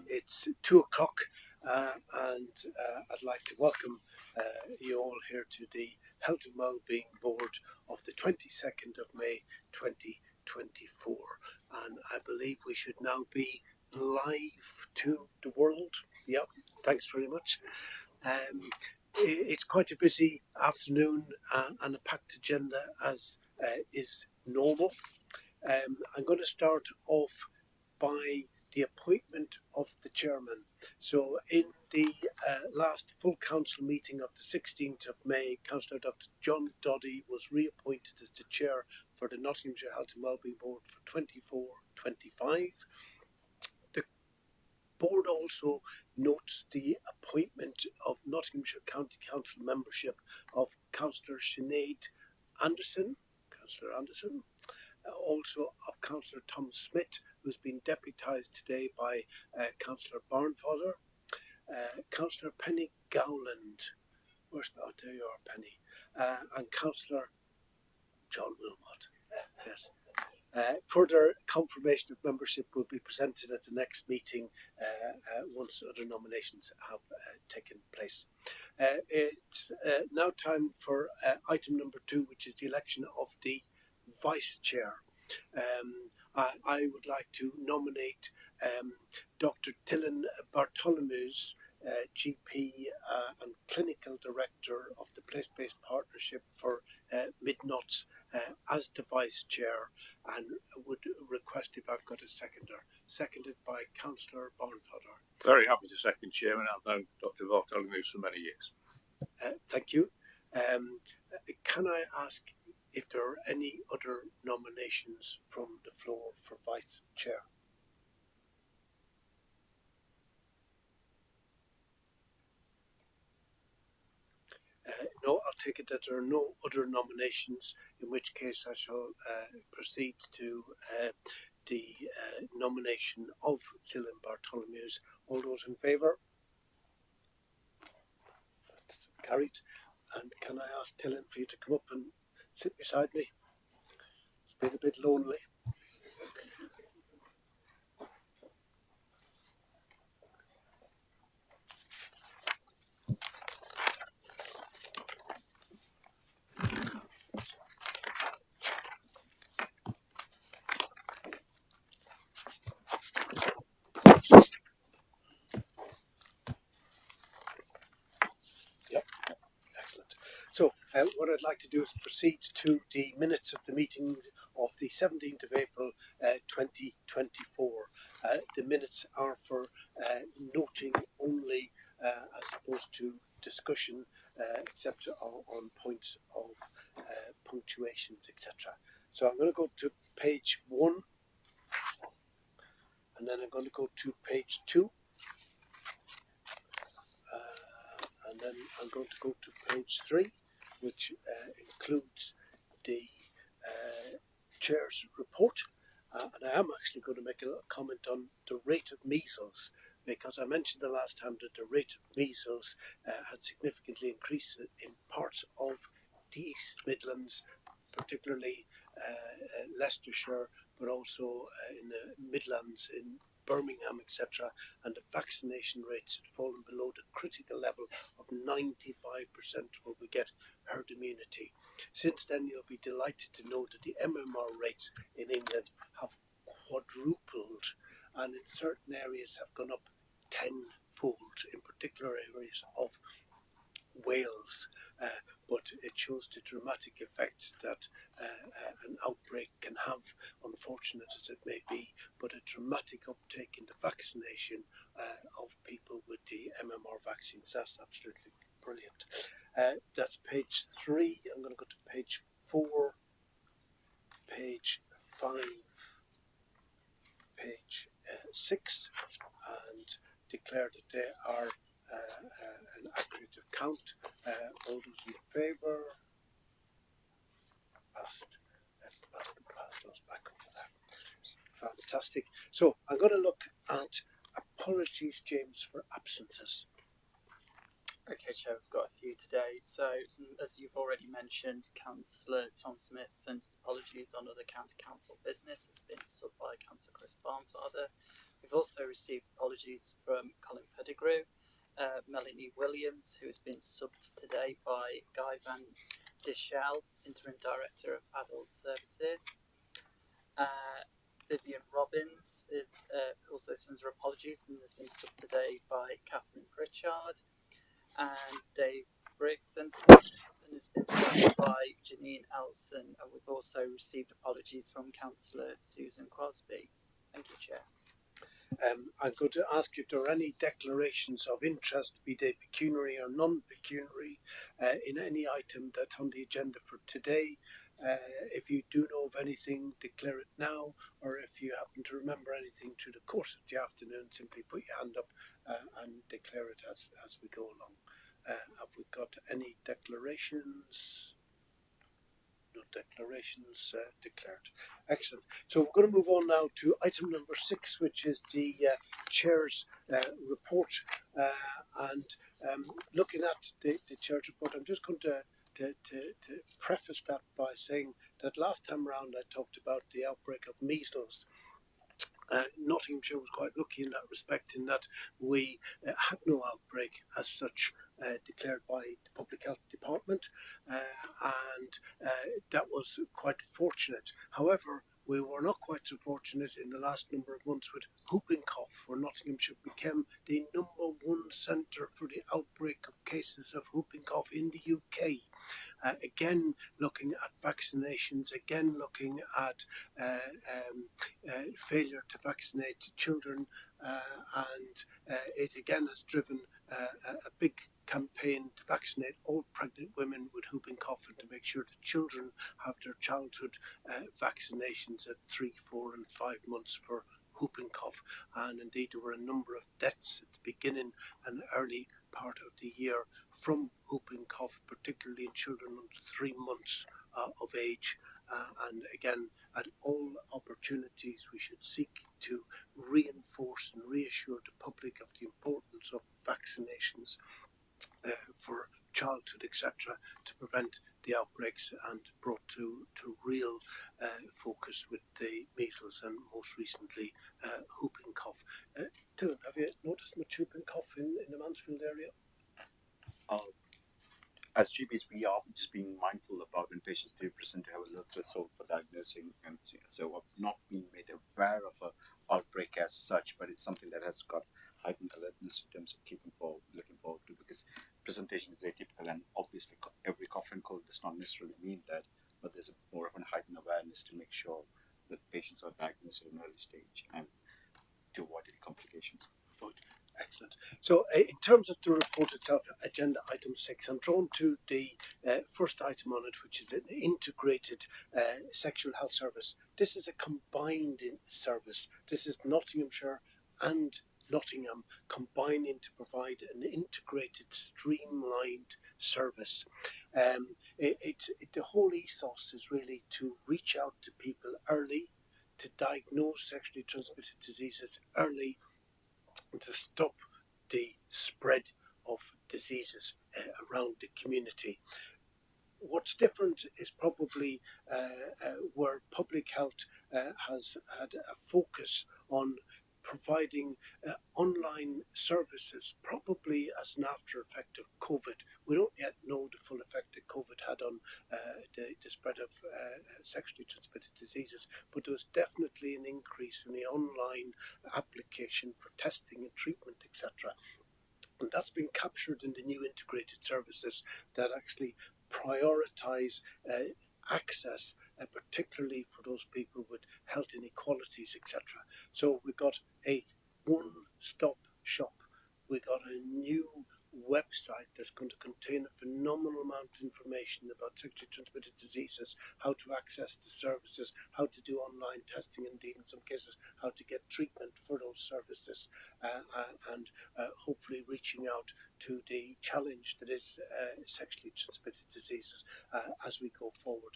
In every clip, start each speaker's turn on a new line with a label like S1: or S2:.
S1: It's 2 o'clock and I'd like to welcome you all here to the Health and Wellbeing Board of the 22nd of May 2024, and I believe we should now be live to the world. Yep, thanks very much. It's quite a busy afternoon and a packed agenda as is normal. I'm going to start off by the appointment of the chairman. So in the last full council meeting of the 16th of May, Councillor Dr. John Doddy was reappointed as the chair for the Nottinghamshire Health and Wellbeing Board for 24-25. The board also notes the appointment of Nottinghamshire County Council membership of Councillor Sinead Anderson, also of Councillor Tom Smith, who's been deputised today by Councillor Barnfather, Councillor Penny Gowland, there you are, Penny, and Councillor John Wilmot. Yes. Further confirmation of membership will be presented at the next meeting once other nominations have taken place. It's now time for item number 2, which is the election of the Vice Chair. I would like to nominate Dr. Dylan Bartholomew's GP and Clinical Director of the Place-Based Partnership for Mid-Nuts as the Vice Chair, and would request if I've got a seconder. Seconded by Councillor Barnfather.
S2: Very happy to second, Chairman. I've known Dr. Bartholomew for many years.
S1: Thank you. Can I ask if there are any other nominations from the floor for Vice Chair? No, I'll take it that there are no other nominations, in which case I shall proceed to the nomination of Dylan Bartholomew's. All those in favour? That's carried. And can I ask Dylan for you to come up and sit beside me? It's been a bit lonely. So what I'd like to do is proceed to the minutes of the meeting of the 17th of April 2024. The minutes are for noting only as opposed to discussion, except on points of punctuations, etc. So I'm going to go to page 1, and then I'm going to go to page 2, and then I'm going to go to page 3, which includes the Chair's report. And I am actually going to make a little comment on the rate of measles, because I mentioned the last time that the rate of measles had significantly increased in parts of the East Midlands, particularly Leicestershire, but also in the Midlands, in Birmingham, etc., and the vaccination rates had fallen below the critical level of 95% where we get herd immunity. Since then, you'll be delighted to know that the MMR rates in England have quadrupled, and in certain areas have gone up tenfold, in particular areas of Wales, but it shows the dramatic effects that an outbreak can have, unfortunate as it may be, but a dramatic uptake in the vaccination of people with the MMR vaccines. That's absolutely brilliant. That's page 3. I'm going to go to page 4, page 5, page 6, and declare that they are an accurate account. All those in favour? Passed. Pass those back over there. Fantastic. So I'm going to look at apologies, James, for absences.
S3: Okay, Chair, we've got a few today. So, as you've already mentioned, Councillor Tom Smith sent his apologies on other county council business. It's been subbed by Councillor Chris Barnfather. We've also received apologies from Colin Pettigrew, Melanie Williams, who has been subbed today by Guy Van Dishel, Interim Director of Adult Services. Vivian Robbins also sends her apologies and has been subbed today by Catherine Pritchard. And Dave Briggs and has been subbed by Janine Elson. And we've also received apologies from Councillor Susan Crosby. Thank you, Chair.
S1: I'm going to ask if there are any declarations of interest, be they pecuniary or non-pecuniary, in any item that's on the agenda for today. If you do know of anything, declare it now, or if you happen to remember anything through the course of the afternoon, simply put your hand up and declare it as we go along. Have we got any declarations? No declarations declared. Excellent. So we're going to move on now to item number 6, which is the Chair's report. And looking at the Chair's report, I'm just going to preface that by saying that last time around I talked about the outbreak of measles. Nottinghamshire was quite lucky in that respect, in that we had no outbreak as such declared by the Public Health Department, and that was quite fortunate. However, we were not quite so fortunate in the last number of months with whooping cough, where Nottinghamshire became the #1 centre for the outbreak of cases of whooping cough in the UK. Again, looking at vaccinations, again looking at failure to vaccinate children, and it again has driven a big campaign to vaccinate all pregnant women with whooping cough and to make sure that children have their childhood vaccinations at 3, 4 and 5 months for whooping cough. And indeed there were a number of deaths at the beginning and early part of the year from whooping cough, particularly in children under 3 months of age. And again, at all opportunities we should seek to reinforce and reassure the public of the importance of vaccinations for childhood, etc., to prevent the outbreaks, and brought to real focus with the measles and most recently whooping cough. Dylan, have you noticed much whooping cough in the Mansfield area?
S4: As GPs, we are just being mindful about when patients do present to have a low threshold for diagnosing, and so I've not been made aware of an outbreak as such, but it's something that has got heightened alertness in terms of looking forward to, because presentation is atypical, and obviously every cough and cold does not necessarily mean that, but there's more of a heightened awareness to make sure that patients are diagnosed at an early stage and to avoid any complications.
S1: Excellent. So in terms of the report itself, agenda item 6, I'm drawn to the first item on it, which is an integrated sexual health service. This is a combined service. This is Nottinghamshire and Nottingham combining to provide an integrated, streamlined service. The whole ethos is really to reach out to people early, to diagnose sexually transmitted diseases early, and to stop the spread of diseases around the community. What's different is probably where public health has had a focus on providing online services, probably as an after effect of COVID. We don't yet know the full effect that COVID had on the spread of sexually transmitted diseases, but there was definitely an increase in the online application for testing and treatment, etc. And that's been captured in the new integrated services that actually prioritise access, particularly for those people with health inequalities, etc. So we've got a one-stop shop. We got a new website that's going to contain a phenomenal amount of information about sexually transmitted diseases, how to access the services, how to do online testing, indeed in some cases how to get treatment for those services, and hopefully reaching out to the challenge that is sexually transmitted diseases as we go forward.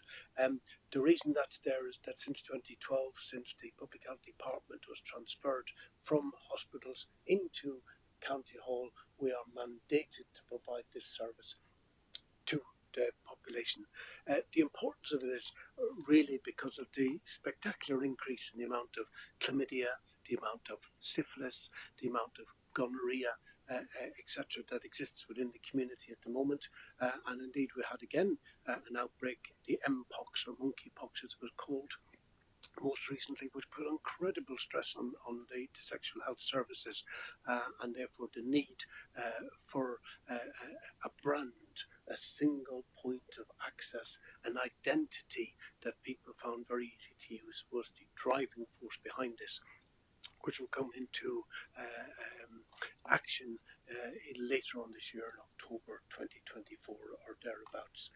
S1: The reason that's there is that since 2012, since the Public Health Department was transferred from hospitals into County Hall, we are mandated to provide this service to the population. The importance of it is really because of the spectacular increase in the amount of chlamydia, the amount of syphilis, the amount of gonorrhea, etc., that exists within the community at the moment. And indeed, we had again an outbreak, the mpox or monkeypox as it was called, most recently, which put incredible stress on the sexual health services, and therefore the need for a brand, a single point of access, an identity that people found very easy to use was the driving force behind this, which will come into action later on this year in October 2024 or thereabouts.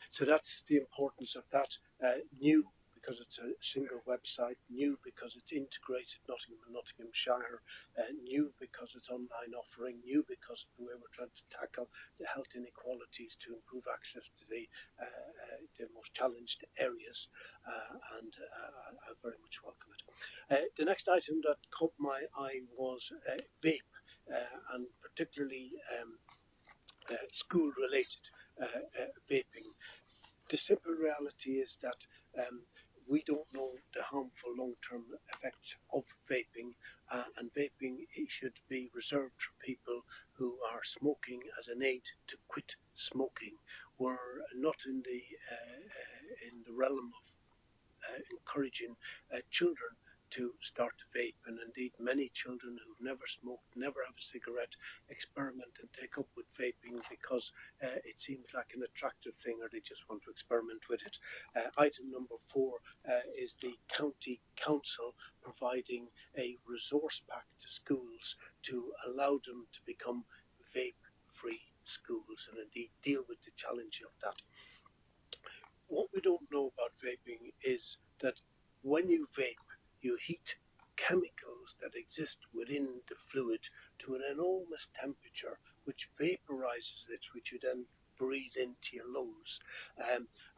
S1: So that's the importance of that. New because it's a single website, new because it's integrated Nottingham and Nottinghamshire, new because it's online offering, new because of the way we're trying to tackle the health inequalities to improve access to the most challenged areas, and I very much welcome it. The next item that caught my eye was vape, and particularly school-related vaping. The simple reality is that we don't know the harmful long-term effects of vaping, and vaping should be reserved for people who are smoking as an aid to quit smoking. We're not in the realm of encouraging children to start to vape, and indeed many children who've never smoked, never have a cigarette, experiment and take up with vaping because it seems like an attractive thing, or they just want to experiment with it. Item number 4 is the county council providing a resource pack to schools to allow them to become vape-free schools and indeed deal with the challenge of that. What we don't know about vaping is that when you vape, you heat chemicals that exist within the fluid to an enormous temperature, which vaporizes it, which you then breathe into your lungs.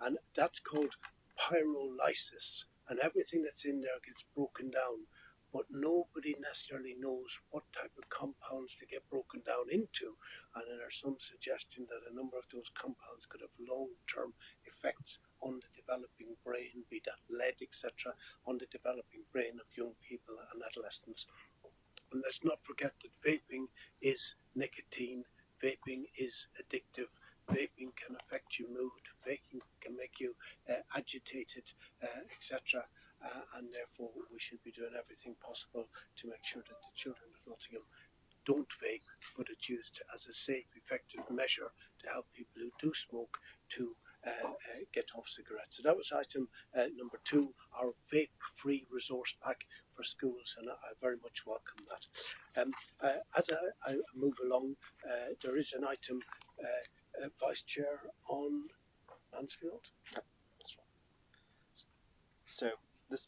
S1: And that's called pyrolysis. And everything that's in there gets broken down. But nobody necessarily knows what type of compounds to get broken down into. And there are some suggestion that a number of those compounds could have long-term effects on the developing brain, be that lead, etc., on the developing brain of young people and adolescents. And let's not forget that vaping is nicotine, vaping is addictive, vaping can affect your mood, vaping can make you agitated, etc. And therefore we should be doing everything possible to make sure that the children of Nottingham don't vape, but it's used as a safe, effective measure to help people who do smoke to get off cigarettes. So that was item number 2, our vape-free resource pack for schools, and I very much welcome that. As I move along, there is an item, Vice Chair, on Mansfield.
S4: So this,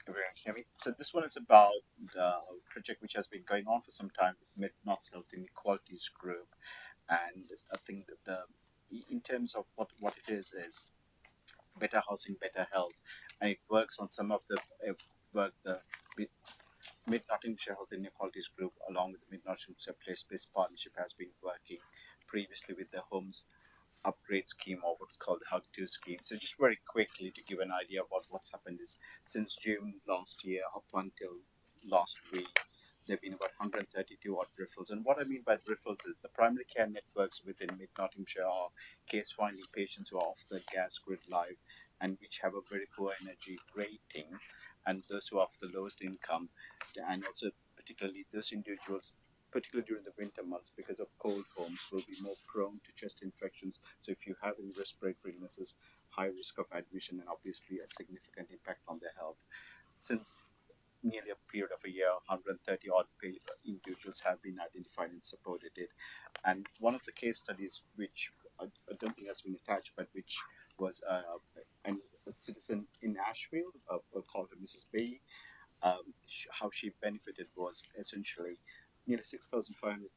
S4: everyone hear me? So this one is about the project which has been going on for some time with Mid-North Health Inequalities Group, and I think that in terms of what it is better housing, better health, and it works on some of the work the Mid-Nottinghamshire Health Inequalities Group along with the Mid-Nottinghamshire Place-Based Partnership has been working previously with the homes upgrade scheme, or what's called the Hug 2 scheme. So just very quickly to give an idea of what's happened is since June last year up until last week, there have been about 132 odd referrals. And what I mean by referrals is the primary care networks within Mid-Nottinghamshire are case finding patients who are off the gas grid live and which have a very poor energy rating, and those who are of the lowest income, and also particularly those individuals, particularly during the winter months because of cold homes, will be more prone to chest infections. So if you have any respiratory illnesses, high risk of admission and obviously a significant impact on their health. Since nearly a period of a year, 130 odd individuals have been identified and supported it. And one of the case studies, which I don't think has been attached, but which was a citizen in Ashfield, called her Mrs. B, how she benefited was essentially nearly £6,500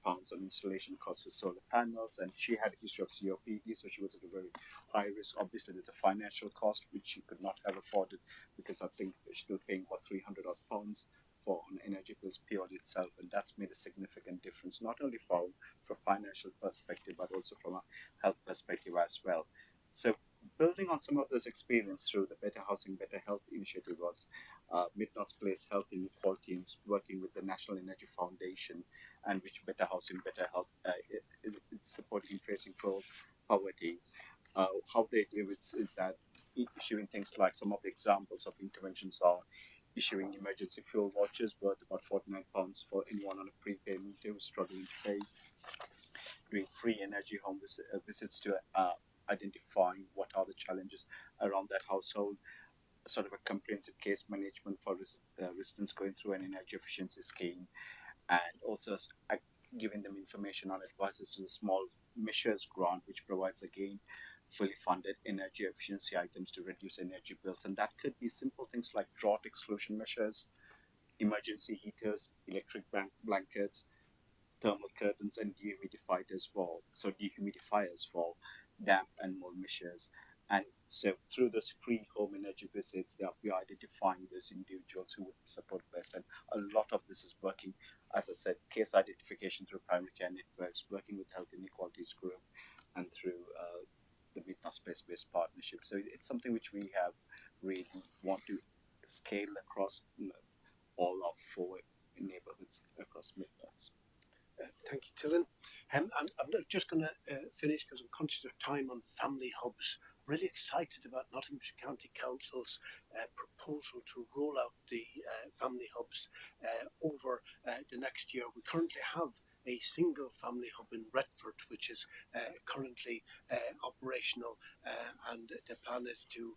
S4: on installation costs for solar panels, and she had a history of COPD, so she was at a very high risk. Obviously, there's a financial cost which she could not have afforded because I think she's still paying about £300 for an energy bills purely itself, and that's made a significant difference not only from a financial perspective but also from a health perspective as well. So building on some of this experience through the Better Housing, Better Health initiative was Midnot's Place Health Inequality in working with the National Energy Foundation, and which Better Housing, Better Health it's supporting facing for poverty. How they do it is that issuing things like some of the examples of interventions are issuing emergency fuel vouchers worth about £49 for anyone on a prepayment who is struggling to pay, doing free energy home visits to identifying what are the challenges around that household, sort of a comprehensive case management for residents going through an energy efficiency scheme, and also giving them information on advices to the small measures grant, which provides again fully funded energy efficiency items to reduce energy bills. And that could be simple things like drought exclusion measures, emergency heaters, electric blankets, thermal curtains, and dehumidifiers for damp and mold measures. And so through those free home energy visits, they are identifying those individuals who would support best. And a lot of this is working, as I said, case identification through primary care networks, working with Health Inequalities Group, and through the Midnight Space-based partnership. So it's something which we have really want to scale across all our 4 neighborhoods across Midlands.
S1: Thank you, Tillen. I'm just going to finish because I'm conscious of time on family hubs. Really excited about Nottinghamshire County Council's proposal to roll out the family hubs over the next year. We currently have a single family hub in Retford, which is currently operational, and the plan is to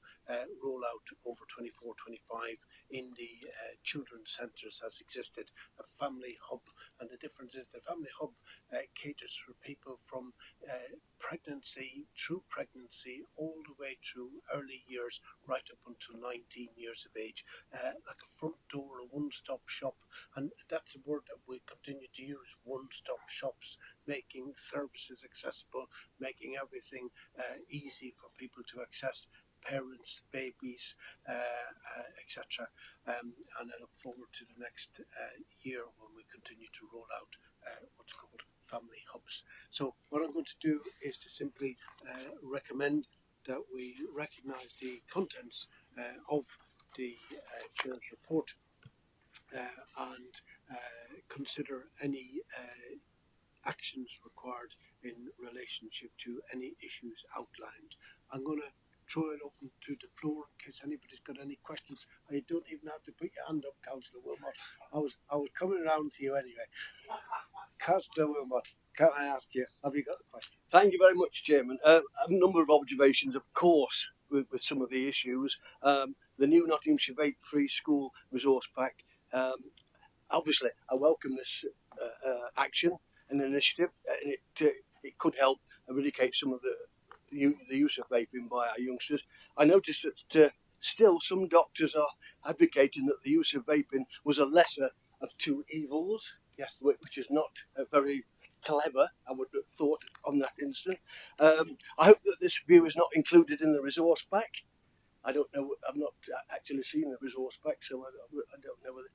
S1: roll out over 24-25 in the children's centres as existed, a family hub. And the difference is the family hub caters for people from pregnancy, through pregnancy, all the way through early years, right up until 19 years of age, like a front door, a one-stop shop. And that's a word that we continue to use, one-stop shops, making services accessible, making everything easy for people to access, parents, babies, etc. And I look forward to the next year when we continue to roll out what's called family hubs. So what I'm going to do is to simply recommend that we recognise the contents of the Chair's report and consider any actions required in relationship to any issues outlined. I'm going to throw it open to the floor in case anybody's got any questions. You don't even have to put your hand up, Councillor Wilmot. I was coming around to you anyway. Councillor Wilmot, can I ask you, have you got a question?
S5: Thank you very much, Chairman. A number of observations, of course, with some of the issues. The new Nottinghamshire Vape-Free School Resource Pack. Obviously, I welcome this action and initiative, and it could help eradicate some of the use of vaping by our youngsters. I noticed that still some doctors are advocating that the use of vaping was a lesser of 2 evils.
S1: Yes.
S5: Which is not very clever, I would have thought, on that instant. I hope that this view is not included in the resource pack. I don't know, I've not actually seen the resource pack, so I don't know whether...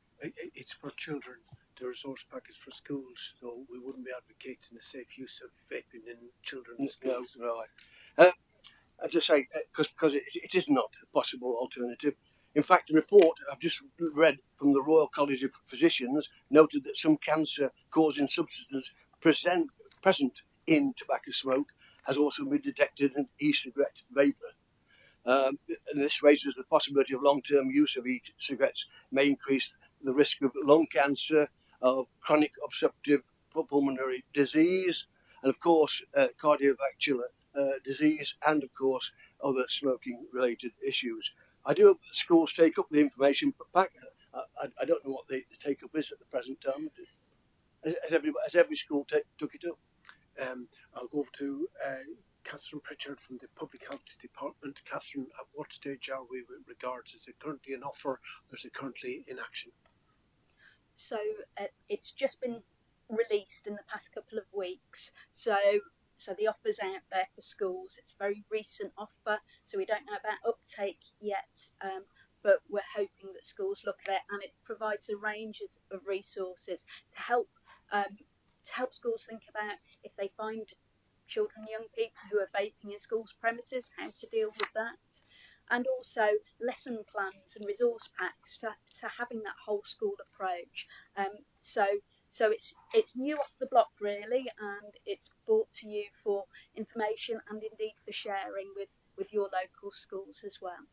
S1: It's for children. The resource pack is for schools, so we wouldn't be advocating the safe use of vaping in children's schools.
S5: No, right. As I say, because it is not a possible alternative. In fact, the report I've just read from the Royal College of Physicians noted that some cancer-causing substances present in tobacco smoke has also been detected in e-cigarette vapour. And this raises the possibility of long-term use of e-cigarettes may increase the risk of lung cancer, of chronic obstructive pulmonary disease, and of course cardiovascular disease, and of course other smoking-related issues. I do hope that schools take up the information pack. I don't know what the take-up is at the present time. Has every school took it up?
S1: I'll go over to Catherine Pritchard from the Public Health Department. Catherine, at what stage are we with regards? Is it currently in offer, or is it currently in action?
S6: So it's just been released in the past couple of weeks. So the offer's out there for schools. It's a very recent offer, so we don't know about uptake yet, but we're hoping that schools look at it, and it provides a range of resources to help schools think about if they find children and young people who are vaping in schools premises, how to deal with that, and also lesson plans and resource packs to having that whole school approach. So it's new off the block really, and it's brought to you for information and indeed for sharing with your local schools as well.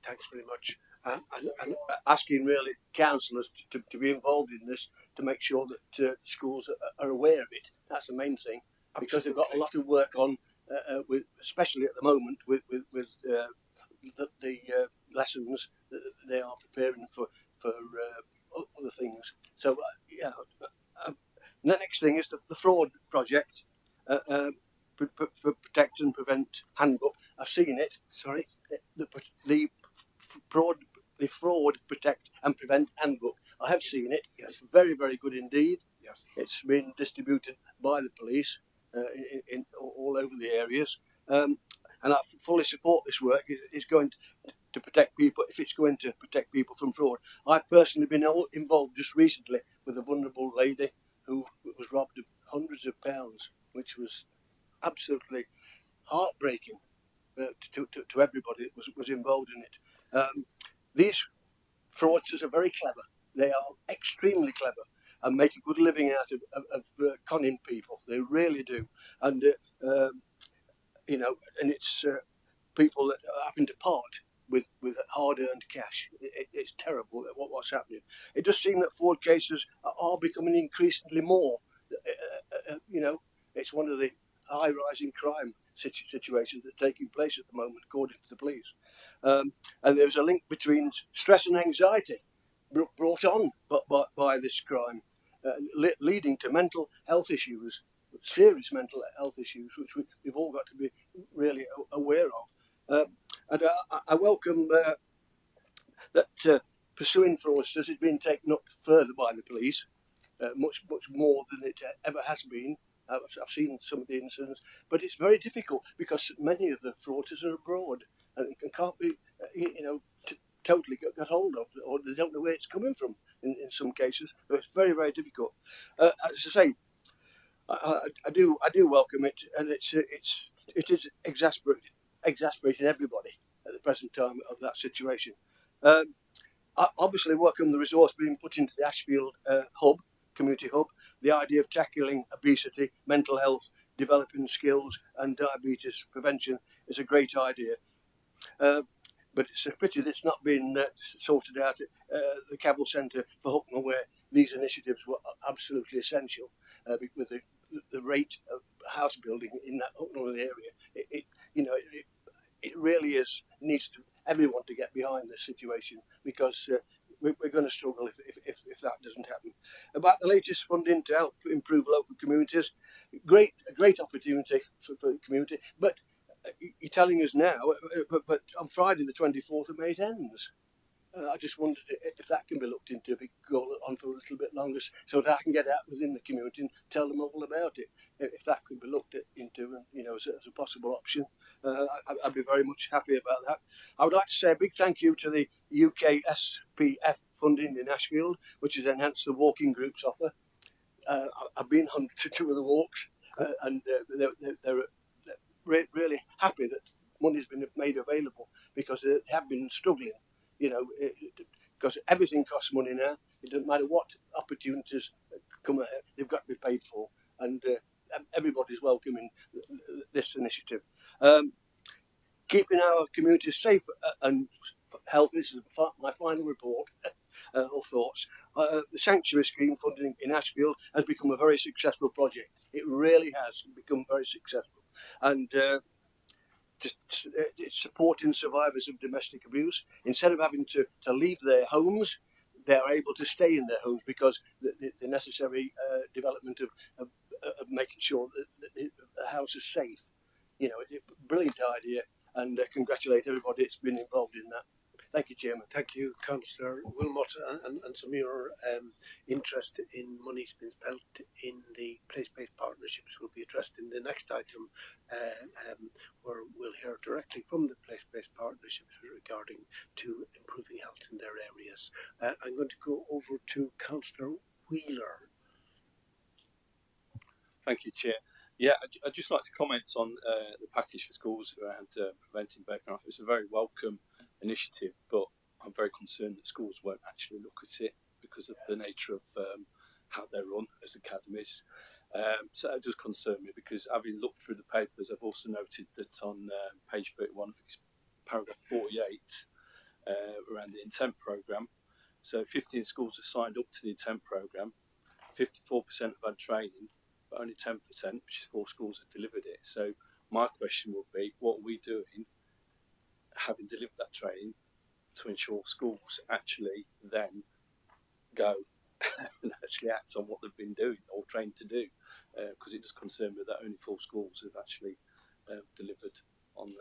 S1: Thanks very much.
S5: And asking really councillors to be involved in this, to make sure that schools are aware of it. That's the main thing, because they've got a lot of work on, with, especially at the moment, with the lessons that they are preparing for other things. So the next thing is the fraud project, protect and prevent handbook. I've seen it. Sorry, the fraud protect and prevent handbook. I have seen it.
S1: Yes.
S5: It's very, very good indeed.
S1: Yes.
S5: It's been distributed by the police in all over the areas, and I fully support this work. It's going to protect people. If it's going to protect people from fraud, I've personally been involved just recently with a vulnerable lady who was robbed of hundreds of pounds, which was absolutely heartbreaking to everybody that was involved in it. These fraudsters are very clever. They are extremely clever and make a good living out of conning people. They really do. And, you know, and it's people that are having to part with hard-earned cash. It's terrible what's happening. It does seem that fraud cases are becoming increasingly more. You know, it's one of the high-rising crime situations that's taking place at the moment, according to the police. And there's a link between stress and anxiety brought on by this crime, leading to mental health issues, serious mental health issues, which we've all got to be really aware of. And I welcome that pursuing fraudsters is being taken up further by the police, much more than it ever has been. I've seen some of the incidents, but it's very difficult because many of the fraudsters are abroad and can't be, totally got hold of, or they don't know where it's coming from in some cases. So it's very, very difficult. As I say, I do welcome it, and it is exasperating everybody at the present time of that situation. I obviously welcome the resource being put into the Ashfield community hub. The idea of tackling obesity, mental health, developing skills and diabetes prevention is a great idea. But it's a pity that it's not been sorted out at the Cabell Centre for Hucknall, where these initiatives were absolutely essential, with the rate of house building in that Hucknall area. It really needs everyone to get behind this situation, because we're going to struggle if that doesn't happen. About the latest funding to help improve local communities, a great opportunity for the community, but you're telling us now, but on Friday the 24th of May it ends. I just wondered if that can be looked into, if it can go on for a little bit longer, so that I can get out within the community and tell them all about it. If that could be looked into, as a possible option, I'd be very much happy about that. I would like to say a big thank you to the UK SPF funding in Ashfield, which has enhanced the walking group's offer. I've been on to two of the walks, and they're really happy that money's been made available, because they have been struggling. Because everything costs money now. It doesn't matter what opportunities come ahead, they've got to be paid for, and everybody's welcoming this initiative. Keeping our communities safe and healthy, this is my final report or thoughts. The Sanctuary Scheme funding in Ashfield has become a very successful project. It really has become very successful, and it's supporting survivors of domestic abuse. Instead of having to leave their homes, they're able to stay in their homes, because the necessary development of making sure that the house is safe. Brilliant idea, and congratulate everybody that's been involved in that. Thank you, Chairman.
S1: Thank you, Councillor Wilmot, and some of your interest in money's been spent in the place-based partnerships will be addressed in the next item, where we'll hear directly from the place-based partnerships regarding to improving health in their areas. I'm going to go over to Councillor Wheeler.
S7: Thank you, Chair.
S2: Yeah, I'd just like to comment on the package for schools around preventing vaping. It's a very welcome initiative, but I'm very concerned that schools won't actually look at it because of the nature of how they're run as academies. So it does concern me because having looked through the papers, I've also noted that on page 31, I think it's paragraph 48, around the intent programme. So 15 schools have signed up to the intent programme, 54% have had training, but only 10%, which is 4 schools, have delivered it. So my question would be, what are we doing, having delivered that training, to ensure schools actually then go and actually act on what they've been doing or trained to do? Because it does concern me that only 4 schools have actually delivered on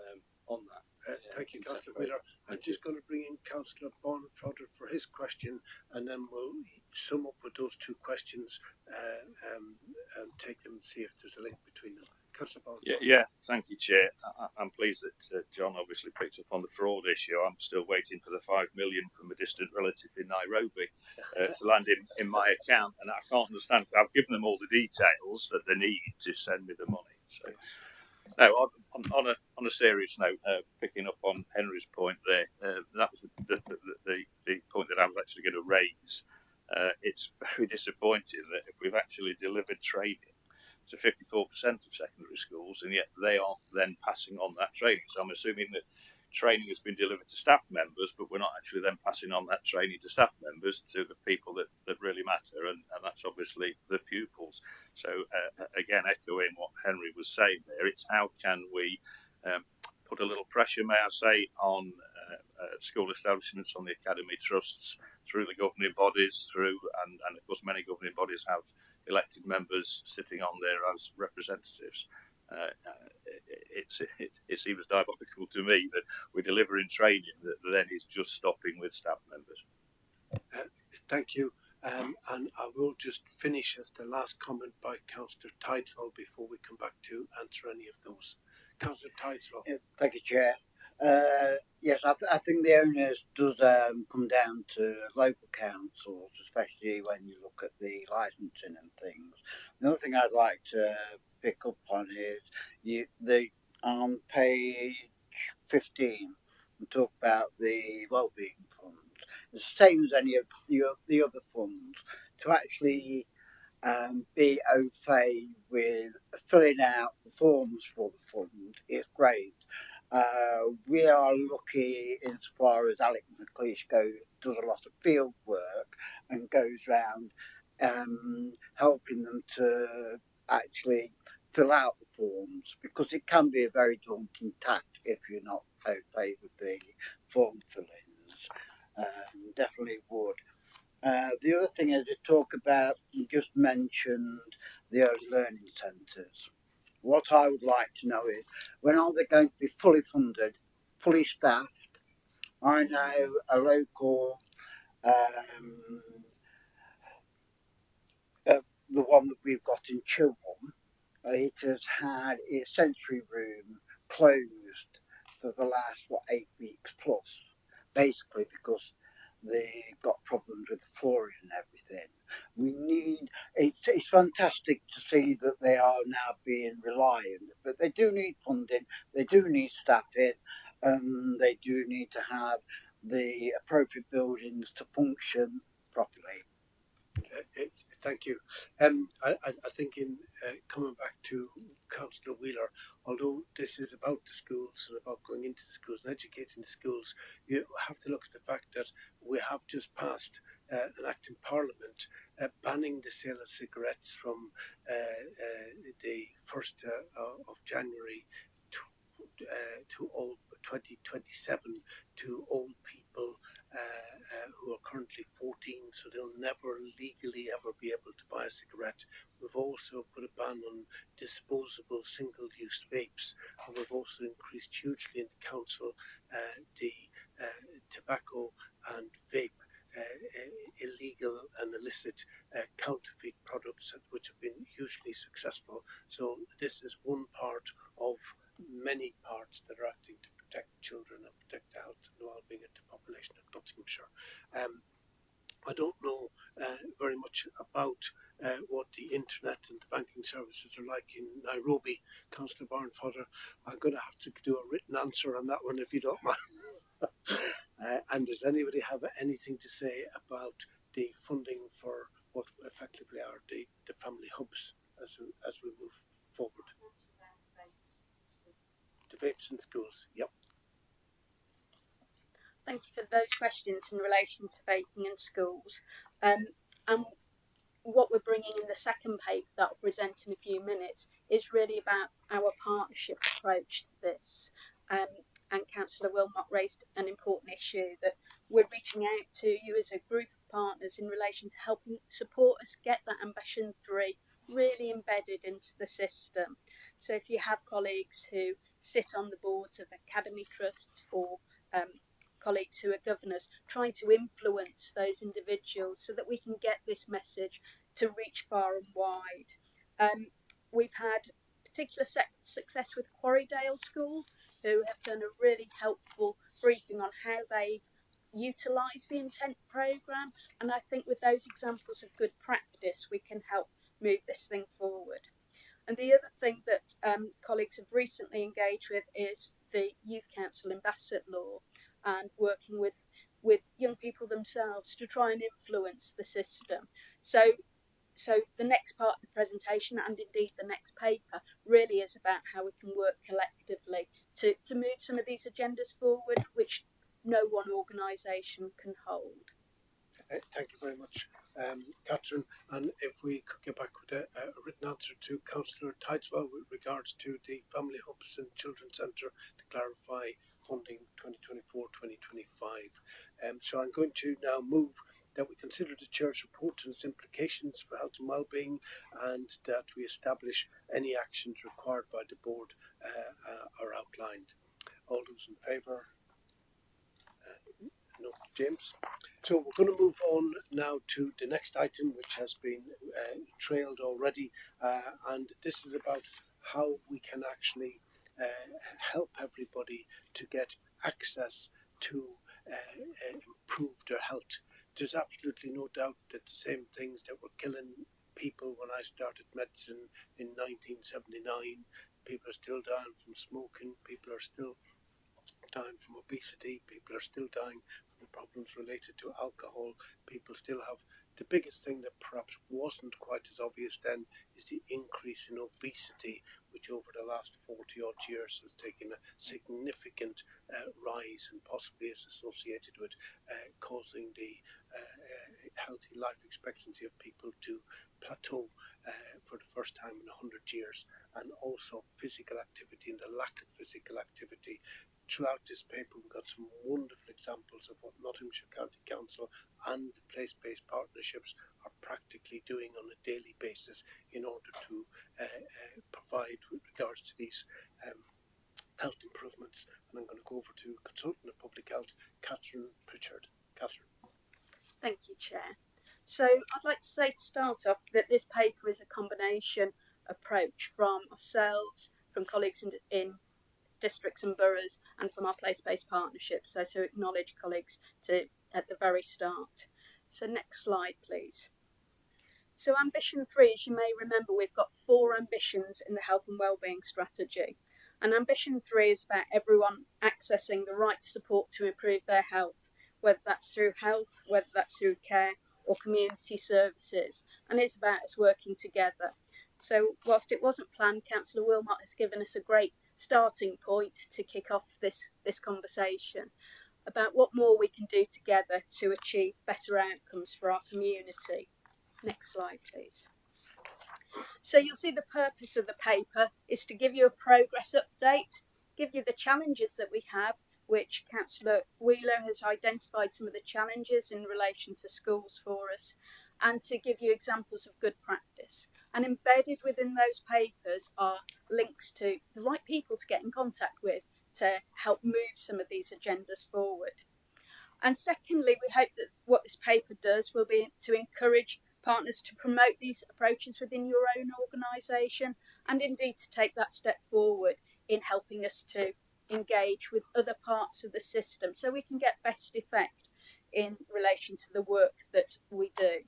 S2: that.
S1: Thank you, Councillor Wheeler. I'm just going to bring in Councillor Bonfodder for his question, and then we'll sum up with those 2 questions and take them and see if there's a link between them. Councillor Bonfodder.
S2: Yeah, thank you, Chair. I'm pleased that John obviously picked up on the fraud issue. I'm still waiting for the 5 million from a distant relative in Nairobi to land in my account, and I can't understand. I've given them all the details that they need to send me the money. So. No, on a serious note, picking up on Henry's point there, that was the point that I was actually going to raise. It's very disappointing that if we've actually delivered training to 54% of secondary schools, and yet they are then passing on that training. So I'm assuming that training has been delivered to staff members, but we're not actually then passing on that training to staff members, to the people that really matter, and that's obviously the pupils. So again, echoing what Henry was saying there, it's how can we put a little pressure, may I say, on school establishments, on the academy trusts, through the governing bodies, and of course many governing bodies have elected members sitting on there as representatives. It seems diabolical to me that we're delivering training that then is just stopping with staff members.
S1: Thank you. And I will just finish as the last comment by Councillor Tidwell before we come back to answer any of those. Councillor Tidwell.
S7: Yeah, thank you, Chair. Yes, I think the onus does come down to local councils, especially when you look at the licensing and things. Another thing I'd like to pick up on is on page 15, we talk about the Wellbeing funds. It's the same as any of the other funds. To actually be au fait with filling out the forms for the fund is great. We are lucky insofar as Alex McLeish does a lot of field work and goes around helping them to actually fill out the forms, because it can be a very daunting task if you're not au fait with the form fillings. Definitely would. The other thing is to talk about, you just mentioned the early learning centres. What I would like to know is, when are they going to be fully funded, fully staffed? I know a local, the one that we've got in Chilwell, it has had its sensory room closed for the last 8 weeks plus, basically because they've got problems with the flooring and everything. It's fantastic to see that they are now being reliant, but they do need funding, they do need staffing, and they do need to have the appropriate buildings to function properly.
S1: Thank you. I think in coming back to Councillor Wheeler, although this is about the schools and about going into the schools and educating the schools, you have to look at the fact that we have just passed an act in Parliament banning the sale of cigarettes from the 1st of January to all 2027 to old people who are currently 14, so they'll never legally ever be able to buy a cigarette. We've also put a ban on disposable single-use vapes, and we've also increased hugely in the council the tobacco and vape illegal and illicit counterfeit products, which have been hugely successful. So this is one part of many parts that are acting to protect children and protect the health and the well-being of the population of Nottinghamshire. I don't know very much about what the internet and the banking services are like in Nairobi, Councillor Barnfather. I'm going to have to do a written answer on that one if you don't mind. And does anybody have anything to say about the funding for what effectively are the family hubs as we move forward? Debates in schools, yep.
S6: Thank you for those questions in relation to vaping in schools. And what we're bringing in the second paper that I'll present in a few minutes is really about our partnership approach to this. And Councillor Wilmot raised an important issue that we're reaching out to you as a group of partners in relation to helping support us get that Ambition 3 really embedded into the system. So if you have colleagues who sit on the boards of academy trusts or colleagues who are governors, trying to influence those individuals so that we can get this message to reach far and wide. We've had particular success with Quarrydale School, who have done a really helpful briefing on how they've utilised the intent programme, and I think with those examples of good practice we can help move this thing forward. And the other thing that colleagues have recently engaged with is the Youth Council Ambassador Law, and working with young people themselves to try and influence the system. So the next part of the presentation, and indeed the next paper, really is about how we can work collectively to move some of these agendas forward, which no one organisation can hold.
S1: Thank you very much, Catherine. And if we could get back with a written answer to Councillor Tideswell with regards to the family hubs and children's centre to clarify funding 2024-2025. So I'm going to now move that we consider the Chair's report and its implications for health and wellbeing, and that we establish any actions required by the board are outlined. All those in favour? No, James. So we're going to move on now to the next item, which has been trailed already, and this is about how we can actually help everybody to get access to improve their health. There's absolutely no doubt that the same things that were killing people when I started medicine in 1979, people are still dying from smoking, people are still dying from obesity, people are still dying from the problems related to alcohol, people still have the biggest thing that perhaps wasn't quite as obvious then is the increase in obesity, which over the last 40 odd years has taken a significant rise and possibly is associated with causing the healthy life expectancy of people to plateau for the first time in 100 years, and also physical activity and the lack of physical activity. Throughout this paper, we've got some wonderful examples of what Nottinghamshire County Council and the place-based partnerships are practically doing on a daily basis in order to provide with regards to these health improvements. And I'm going to go over to Consultant of Public Health, Catherine Pritchard. Catherine.
S6: Thank you, Chair. So I'd like to say to start off that this paper is a combination approach from ourselves, from colleagues in districts and boroughs, and from our place-based partnerships. So to acknowledge colleagues at the very start. So next slide, please. So Ambition 3, as you may remember, we've got 4 ambitions in the health and wellbeing strategy. And Ambition 3 is about everyone accessing the right support to improve their health, whether that's through health, whether that's through care or community services. And it's about us working together. So whilst it wasn't planned, Councillor Wilmot has given us a great starting point to kick off this conversation about what more we can do together to achieve better outcomes for our community. Next slide, please. So you'll see the purpose of the paper is to give you a progress update, give you the challenges that we have, which Councillor Wheeler has identified some of the challenges in relation to schools for us, and to give you examples of good practice. And embedded within those papers are links to the right people to get in contact with to help move some of these agendas forward. And secondly, we hope that what this paper does will be to encourage partners to promote these approaches within your own organisation, and indeed to take that step forward in helping us to engage with other parts of the system so we can get best effect in relation to the work that we do.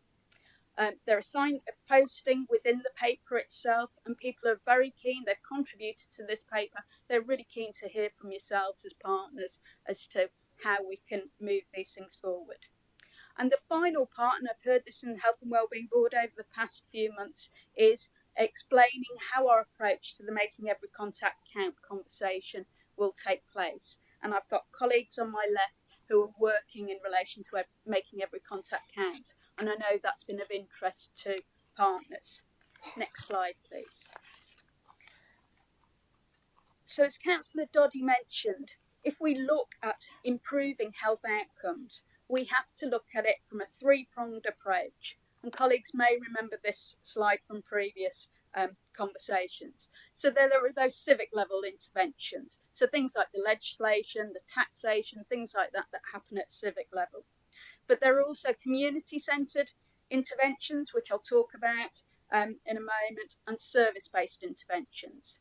S6: They're assigned a posting within the paper itself, and people are very keen. They've contributed to this paper. They're really keen to hear from yourselves as partners as to how we can move these things forward. And the final part, and I've heard this in the Health and Wellbeing Board over the past few months, is explaining how our approach to the Making Every Contact Count conversation will take place. And I've got colleagues on my left who are working in relation to making every contact count. And I know that's been of interest to partners. Next slide, please. So as Councillor Doddy mentioned, if we look at improving health outcomes, we have to look at it from a three-pronged approach. And colleagues may remember this slide from previous conversations. So there are those civic level interventions. So things like the legislation, the taxation, things like that happen at civic level. But there are also community-centred interventions, which I'll talk about in a moment, and service-based interventions.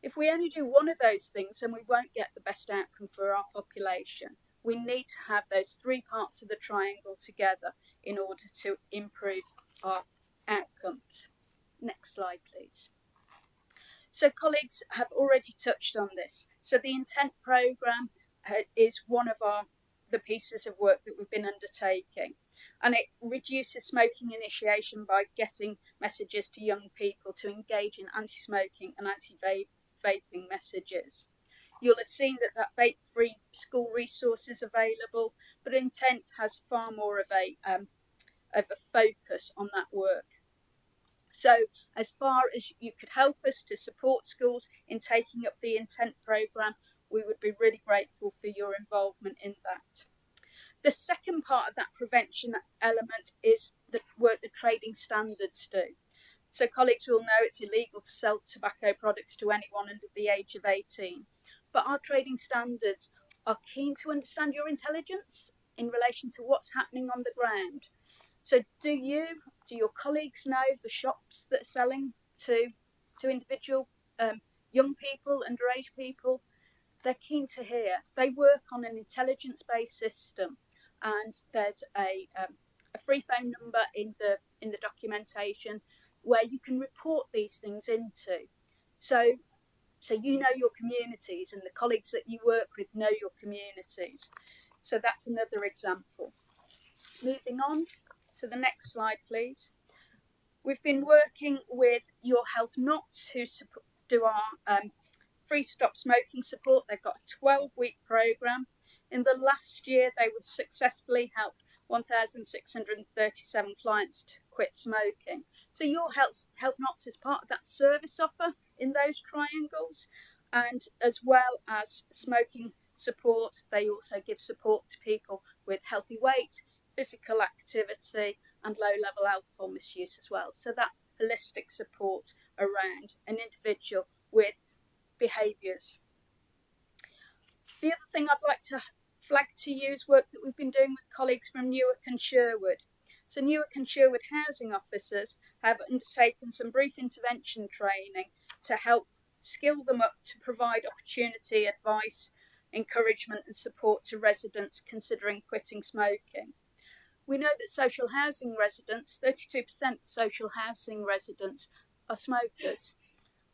S6: If we only do one of those things, then we won't get the best outcome for our population. We need to have those three parts of the triangle together in order to improve our outcomes. Next slide, please. So colleagues have already touched on this. So the intent programme is one of the pieces of work that we've been undertaking. And it reduces smoking initiation by getting messages to young people to engage in anti-smoking and anti-vaping messages. You'll have seen that vape-free school resource is available, but Intent has far more of a focus on that work. So as far as you could help us to support schools in taking up the Intent programme, we would be really grateful for your involvement in that. The second part of that prevention element is the work the trading standards do. So colleagues will know it's illegal to sell tobacco products to anyone under the age of 18. But our trading standards are keen to understand your intelligence in relation to what's happening on the ground. So do your colleagues know the shops that are selling to individual young people, underage people? They're keen to hear. They work on an intelligence-based system, and there's a free phone number in the documentation where you can report these things into. So you know your communities, and the colleagues that you work with know your communities. So that's another example. Moving on to the next slide, please. We've been working with Your Health Knots, who do our free stop smoking support. They've got a 12-week programme. In the last year, they would successfully help 1,637 clients to quit smoking. So Your Health Knots is part of that service offer in those triangles, and as well as smoking support, they also give support to people with healthy weight, physical activity, and low-level alcohol misuse as well. So that holistic support around an individual with behaviours. The other thing I'd like to flag to you is work that we've been doing with colleagues from Newark and Sherwood. So Newark and Sherwood housing officers have undertaken some brief intervention training to help skill them up to provide opportunity, advice, encouragement and support to residents considering quitting smoking. We know that social housing residents, 32% of social housing residents are smokers.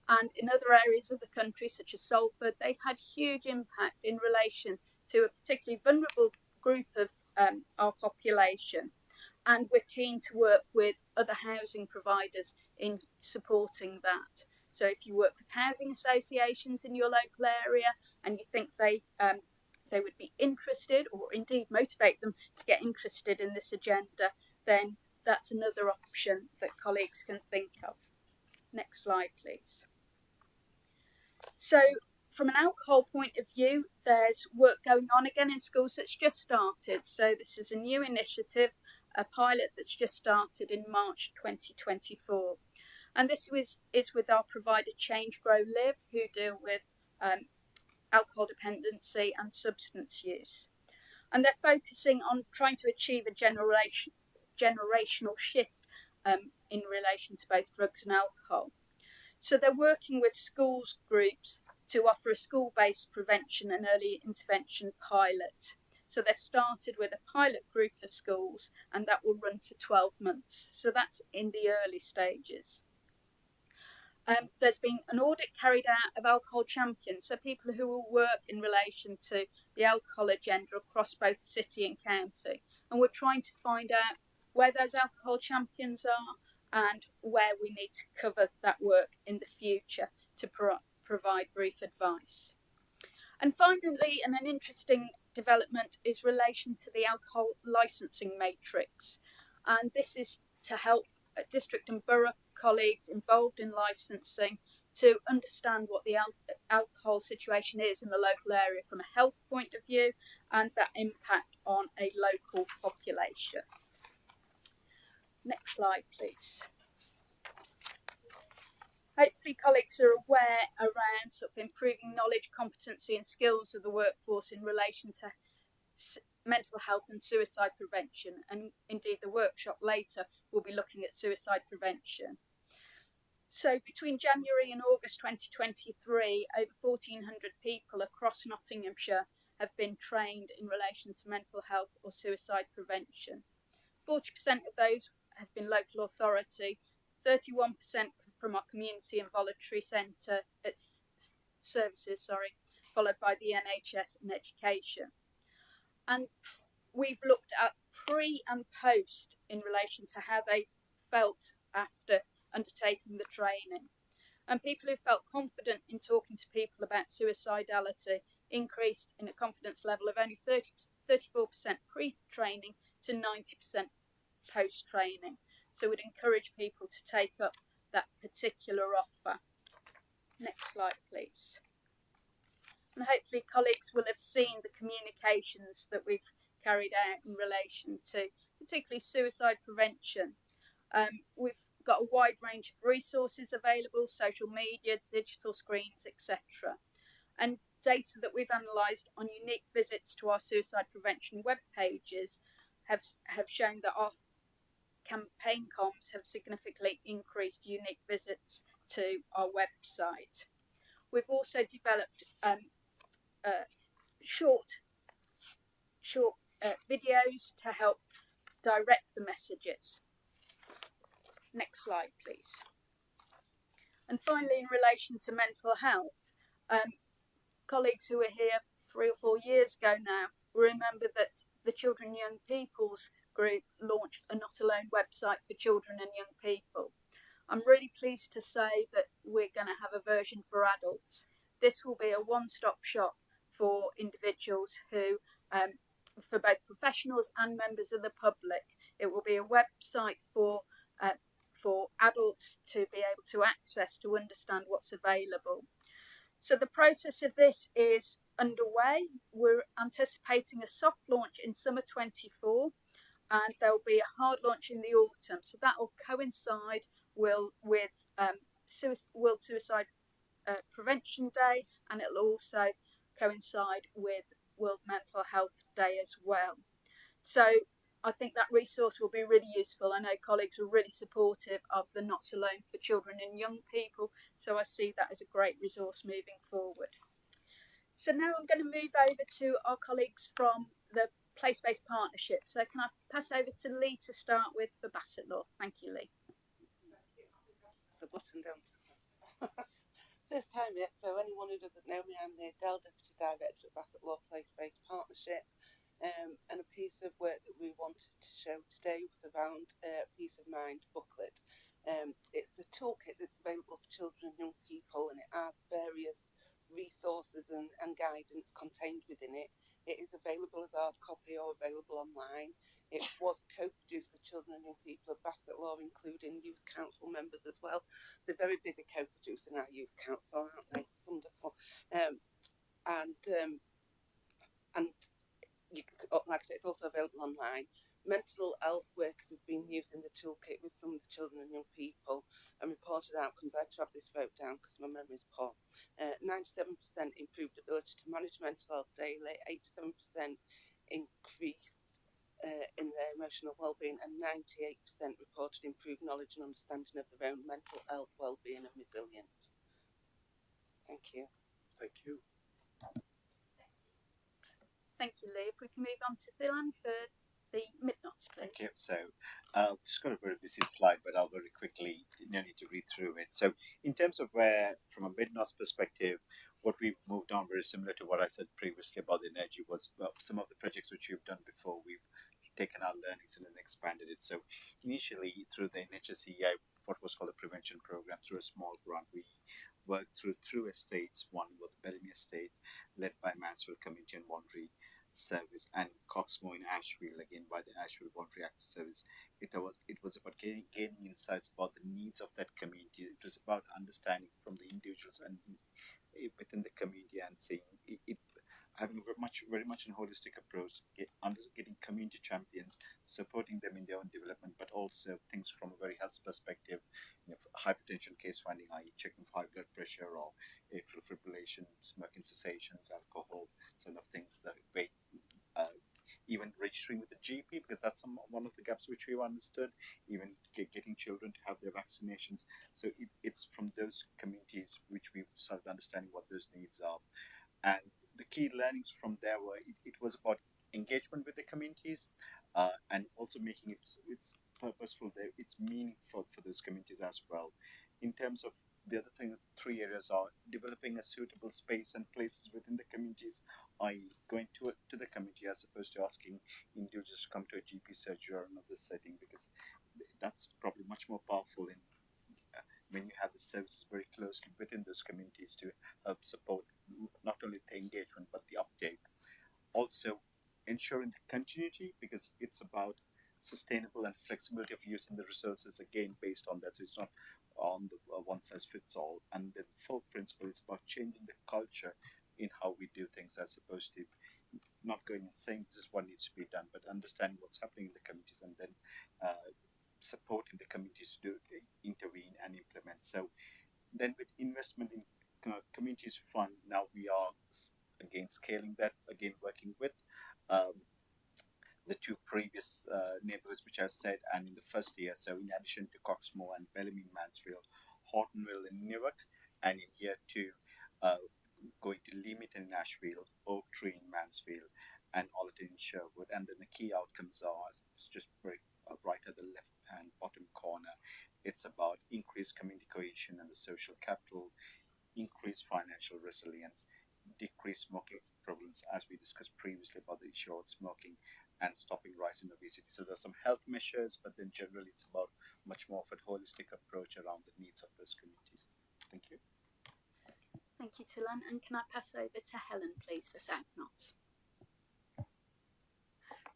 S6: And in other areas of the country, such as Salford, they've had huge impact in relation to a particularly vulnerable group of our population. And we're keen to work with other housing providers in supporting that. So if you work with housing associations in your local area and you think they would be interested, or indeed motivate them to get interested in this agenda, then that's another option that colleagues can think of. Next slide, please. So from an alcohol point of view, there's work going on again in schools that's just started. So this is a new initiative, a pilot that's just started in March 2024. And this is with our provider Change, Grow, Live, who deal with alcohol dependency and substance use. And they're focusing on trying to achieve a generational shift in relation to both drugs and alcohol. So they're working with schools groups to offer a school-based prevention and early intervention pilot So they've started with a pilot group of schools, and that will run for 12 months. So that's in the early stages. There's been an audit carried out of alcohol champions, so people who will work in relation to the alcohol agenda across both city and county. And we're trying to find out where those alcohol champions are and where we need to cover that work in the future to provide brief advice. And finally, and an interesting development is relation to the alcohol licensing matrix. And this is to help district and borough colleagues involved in licensing to understand what the alcohol situation is in the local area from a health point of view and that impact on a local population. Next slide, please. Hopefully colleagues are aware around sort of improving knowledge, competency and skills of the workforce in relation to mental health and suicide prevention, and indeed the workshop later will be looking at suicide prevention. So between January and August 2023, over 1,400 people across Nottinghamshire have been trained in relation to mental health or suicide prevention. 40% of those have been local authority, 31% from our community and voluntary centre services, followed by the NHS and education. And we've looked at pre and post in relation to how they felt after undertaking the training. And people who felt confident in talking to people about suicidality increased in a confidence level of only 34% pre-training to 90% post-training. So we'd encourage people to take up that particular offer. Next slide, please. And hopefully colleagues will have seen the communications that we've carried out in relation to particularly suicide prevention. We've got a wide range of resources available, social media, digital screens, etc. And data that we've analysed on unique visits to our suicide prevention web pages have shown that our campaign comms have significantly increased unique visits to our website. We've also developed short videos to help direct the messages. Next slide, please. And finally, in relation to mental health, colleagues who were here 3 or 4 years ago now will remember that the Children and Young People's group launched a Not Alone website for children and young people. I'm really pleased to say that we're going to have a version for adults. This will be a one-stop shop for individuals who, for both professionals and members of the public. It will be a website for adults to be able to access to understand what's available. So the process of this is underway. We're anticipating a soft launch in summer 24, and there'll be a hard launch in the autumn. So that will coincide with World Suicide Prevention Day, and it'll also coincide with World Mental Health Day as well. So I think that resource will be really useful. I know colleagues were really supportive of the Not Alone for children and young people, so I see that as a great resource moving forward. So now I'm going to move over to our colleagues from the place-based partnership. So can I pass over to Lee to start with for Bassett Law? Thank you, Lee.
S8: So button down to first time yet, so anyone who doesn't know me, I'm the Dell Deputy Director at Bassett Law Place-Based Partnership. And a piece of work that we wanted to show today was around Peace of Mind booklet. It's a toolkit that's available for children and young people, and it has various resources and guidance contained within it. It is available as hard copy or available online. It was co-produced with children and young people at Bassett Law, including youth council members as well. They're very busy co-producing our youth council, aren't they? Wonderful. And you, like I say, it's also available online. Mental health workers have been using the toolkit with some of the children and young people, and reported outcomes. I had to have this wrote down because my memory's poor. 97% improved ability to manage mental health daily, 87% increase in their emotional well-being, and 98% reported improved knowledge and understanding of their own mental health, well-being and resilience. Thank you.
S1: Thank you.
S6: Thank you, Lee. If we can move on to Philan for the Midnots, please.
S4: Okay, so just got a very busy slide, but I'll very quickly, no need to read through it. So in terms of where, from a Midnos perspective, what we've moved on very similar to what I said previously about the energy was some of the projects which we've done before, we've taken our learnings and then expanded it. So initially through the NHSEI, what was called a prevention program, through a small grant, we worked through estates. One was the Bellamy estate, led by Mansfield Community and Voluntary Service, and Coxmoor in Ashfield, again by the Ashfield Voluntary Active Service. It was about gaining insights about the needs of that community. It was about understanding from the individuals and within the community, and seeing it having very much a holistic approach, getting community champions, supporting them in their own development, but also things from a very health perspective, hypertension case finding, i.e. checking for high blood pressure or atrial fibrillation, smoking cessations, alcohol, sort of things, the weight, even registering with the GP, because that's one of the gaps which we've understood, even getting children to have their vaccinations. So it's from those communities which we've started understanding what those needs are. And the key learnings from there were it was about engagement with the communities, and also making it's purposeful there, it's meaningful for those communities as well. In terms of the other thing, 3 areas are developing a suitable space and places within the communities, i.e. going to the community as opposed to asking individuals to come to a GP surgery or another setting, because that's probably much more powerful in when you have the services very closely within those communities to help support not only the engagement but the uptake. Also ensuring the continuity, because it's about sustainable and flexibility of using the resources, again based on that, so it's not on the one size fits all. And the fourth principle is about changing the culture in how we do things, as opposed to not going and saying this is what needs to be done, but understanding what's happening in the communities and then supporting the communities to intervene and implement. So then with investment in communities fund, now we are again scaling that, again working with the two previous neighbourhoods which I said, and in the first year, so in addition to Coxmoor and Bellamy in Mansfield, Hortonville in Newark, and in year 2 going to Leamington in Ashfield, Oak Tree in Mansfield, and Allerton in Sherwood. And then the key outcomes are, it's just very right at the left hand bottom corner, it's about increased community cohesion and the social capital, increased financial resilience, decreased smoking prevalence, as we discussed previously about the issue of smoking, and stopping rise in obesity. So there's some health measures, but then generally it's about much more of a holistic approach around the needs of those communities. Thank you.
S6: Thank you, Tilan. And can I pass over to Helen, please, for South Notts?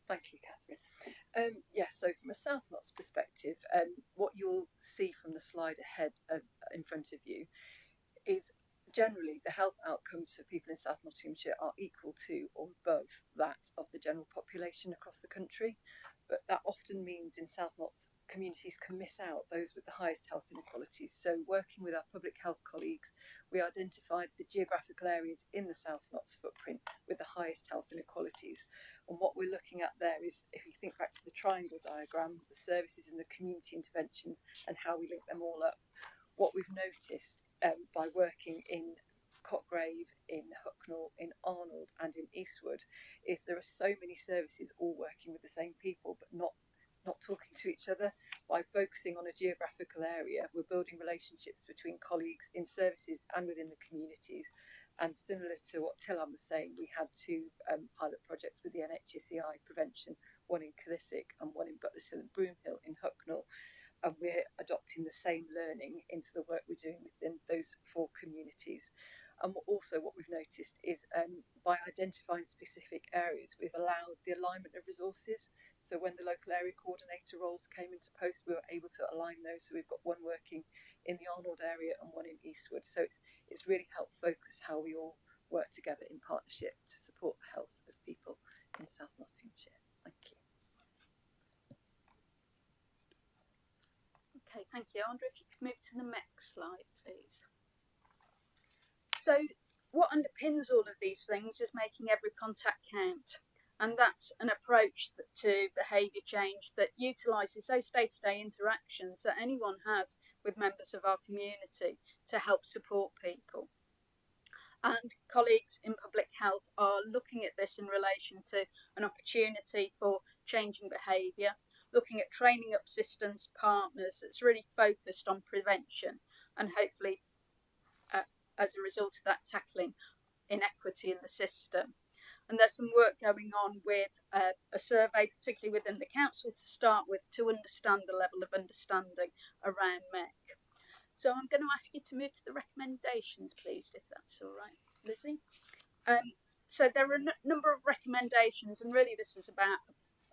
S9: Thank you, Catherine. So from a South Notts perspective, what you'll see from the slide ahead in front of you is generally the health outcomes for people in South Nottinghamshire are equal to or above that of the general population across the country. But that often means in South Notts, communities can miss out those with the highest health inequalities. So working with our public health colleagues, we identified the geographical areas in the South Notts footprint with the highest health inequalities. And what we're looking at there is, if you think back to the triangle diagram, the services and the community interventions and how we link them all up, what we've noticed by working in Cotgrave, in Hucknall, in Arnold and in Eastwood is there are so many services all working with the same people but not talking to each other. By focusing on a geographical area, we're building relationships between colleagues in services and within the communities. And similar to what Tilan was saying, we had 2 pilot projects with the NHSEI prevention, one in Killissick and one in Butlers Hill and Broomhill in Hucknall. And we're adopting the same learning into the work we're doing within those 4 communities. And also what we've noticed is by identifying specific areas, we've allowed the alignment of resources. So when the local area coordinator roles came into post, we were able to align those. So we've got one working in the Arnold area and one in Eastwood. So it's really helped focus how we all work together in partnership to support the health of people in South Nottinghamshire. Thank you.
S6: Okay, thank you. I wonder if you could move to the next slide, please. So what underpins all of these things is making every contact count. And that's an approach to behaviour change that utilises those day-to-day interactions that anyone has with members of our community to help support people. And colleagues in public health are looking at this in relation to an opportunity for changing behaviour, looking at training up systems partners that's really focused on prevention and hopefully, as a result of that, tackling inequity in the system. And there's some work going on with a survey, particularly within the council, to start with, to understand the level of understanding around MEC. So I'm going to ask you to move to the recommendations, please, if that's all right, Lizzie. So there are a number of recommendations, and really this is about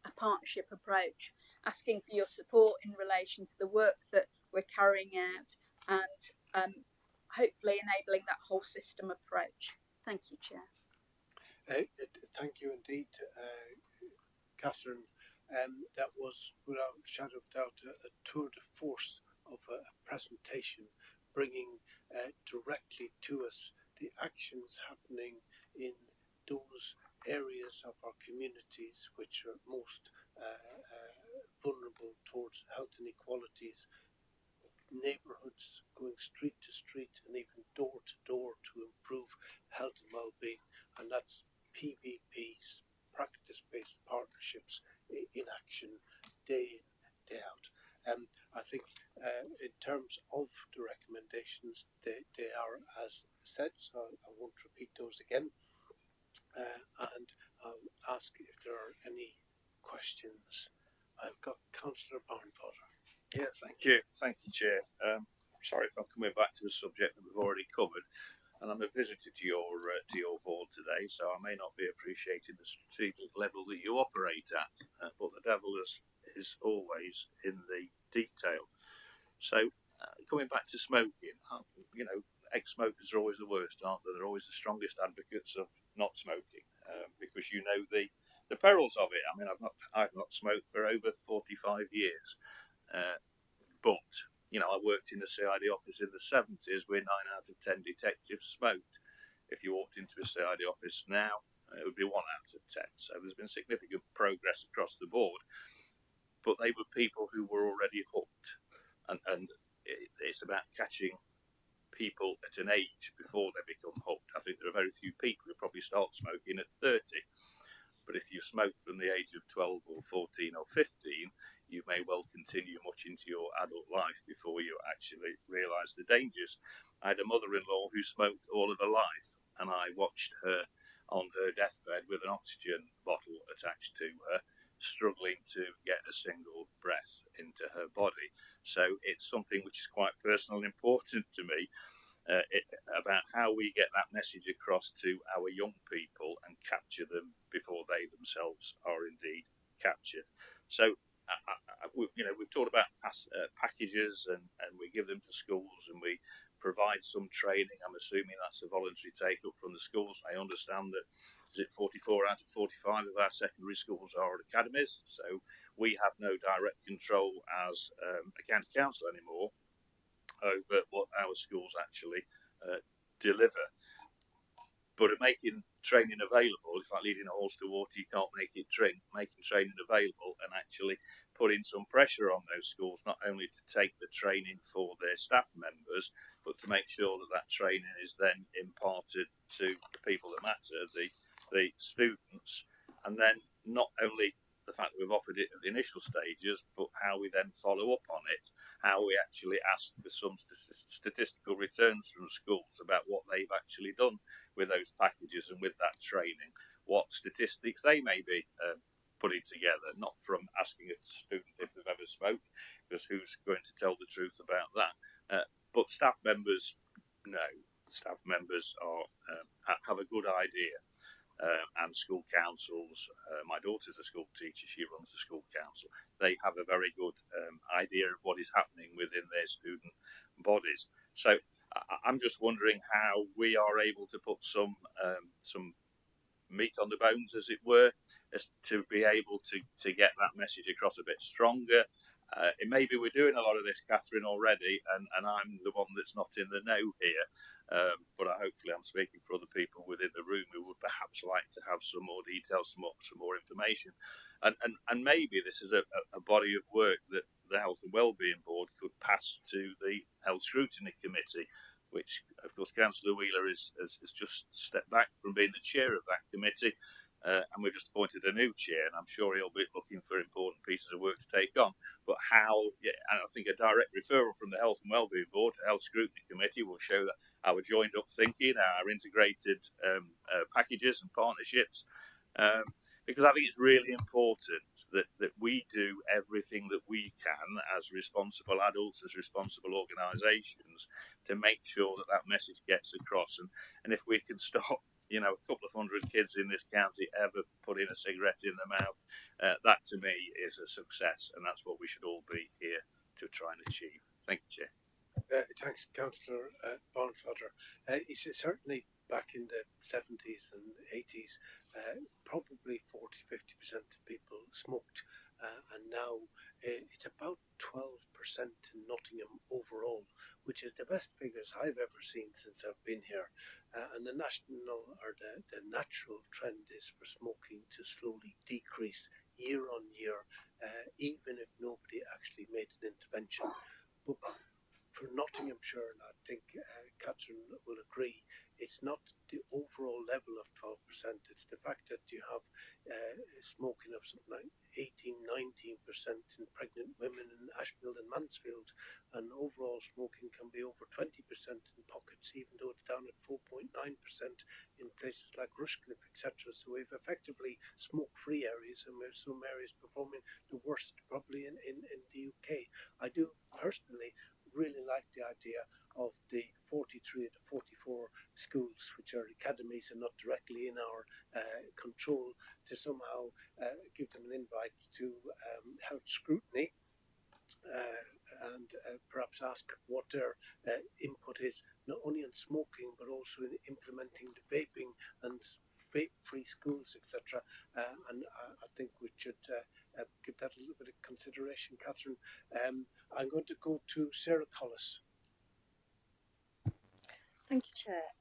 S6: a partnership approach, asking for your support in relation to the work that we're carrying out and hopefully enabling that whole system approach. Thank you, Chair.
S1: Thank you indeed, Catherine. That was, without a shadow of doubt, a tour de force of a presentation, bringing directly to us the actions happening in those areas of our communities which are most vulnerable towards health inequalities, neighbourhoods, going street to street and even door to door to improve health and well-being, and that's PPPs, practice-based partnerships in action, day in, day out. I think in terms of the recommendations, they are as said, so I won't repeat those again. And I'll ask if there are any questions. I've got Councillor Barnfather.
S2: Yeah, thank you, Chair. Sorry if I'm coming back to a subject that we've already covered, and I'm a visitor to your board today, so I may not be appreciating the strategic level that you operate at, but the devil is always in the detail. So, coming back to smoking, ex-smokers are always the worst, aren't they? They're always the strongest advocates of not smoking, because you know the perils of it. I mean, I've not smoked for over 45 years. But, I worked in the CID office in the 70s where 9 out of 10 detectives smoked. If you walked into a CID office now, it would be 1 out of 10. So there's been significant progress across the board. But they were people who were already hooked. And it's about catching people at an age before they become hooked. I think there are very few people who probably start smoking at 30. But if you smoke from the age of 12 or 14 or 15, you may well continue much into your adult life before you actually realise the dangers. I had a mother-in-law who smoked all of her life, and I watched her on her deathbed with an oxygen bottle attached to her, struggling to get a single breath into her body. So it's something which is quite personal and important to me. About how we get that message across to our young people and capture them before they themselves are indeed captured. So, we've talked about packages and we give them to schools and we provide some training. I'm assuming that's a voluntary take-up from the schools. I understand that 44 out of 45 of our secondary schools are academies, so we have no direct control as a county council anymore over what our schools actually deliver. But making training available, it's like leading a horse to water, you can't make it drink. Making training available and actually putting some pressure on those schools, not only to take the training for their staff members, but to make sure that that training is then imparted to the people that matter, the students, and then not only the fact that we've offered it at the initial stages, but how we then follow up on it, how we actually ask for some statistical returns from schools about what they've actually done with those packages and with that training, what statistics they may be putting together, not from asking a student if they've ever smoked, because who's going to tell the truth about that? But staff members know. Staff members have a good idea. And school councils, my daughter's a school teacher, she runs the school council, they have a very good idea of what is happening within their student bodies. So I'm just wondering how we are able to put some meat on the bones, as it were, as to be able to get that message across a bit stronger. It may be we're doing a lot of this, Catherine, already, and I'm the one that's not in the know here. But hopefully I'm speaking for other people within the room who would perhaps like to have some more details, some more information. And maybe this is a body of work that the Health and Wellbeing Board could pass to the Health Scrutiny Committee, which of course, Councillor Wheeler has just stepped back from being the chair of that committee, and we've just appointed a new chair, and I'm sure he'll be looking for important pieces of work to take on. But how, and I think a direct referral from the Health and Wellbeing Board to Health Scrutiny Committee will show that our joined up thinking, our integrated packages and partnerships, because I think it's really important that we do everything that we can as responsible adults, as responsible organisations, to make sure that that message gets across. And if we can stop, a couple of hundred kids in this county ever putting a cigarette in their mouth, that to me is a success, and that's what we should all be here to try and achieve. Thank you, Chair.
S1: Thanks, Councillor Barnfather. Certainly back in the 70s and 80s, probably 40-50% of people smoked, and now it's about 12% in Nottingham overall, which is the best figures I've ever seen since I've been here. And the national or the natural trend is for smoking to slowly decrease year on year, even if nobody actually made an intervention. But for Nottinghamshire, and I think Catherine will agree, it's not the overall level of 12%, it's the fact that you have smoking of something like 18-19% in pregnant women in Ashfield and Mansfield, and overall smoking can be over 20% in pockets, even though it's down at 4.9% in places like Rushcliffe, etc. So we've effectively smoke-free areas, and we have some areas performing the worst probably in the UK. I do personally really like the idea of the 43 to 44 schools, which are academies and not directly in our control, to somehow give them an invite to health scrutiny and perhaps ask what their input is, not only on smoking but also in implementing the vaping and vape-free schools, etc. And I think we should give that a little bit of consideration, Catherine. I'm going to go to Sarah Collis.
S10: Thank you, Chair.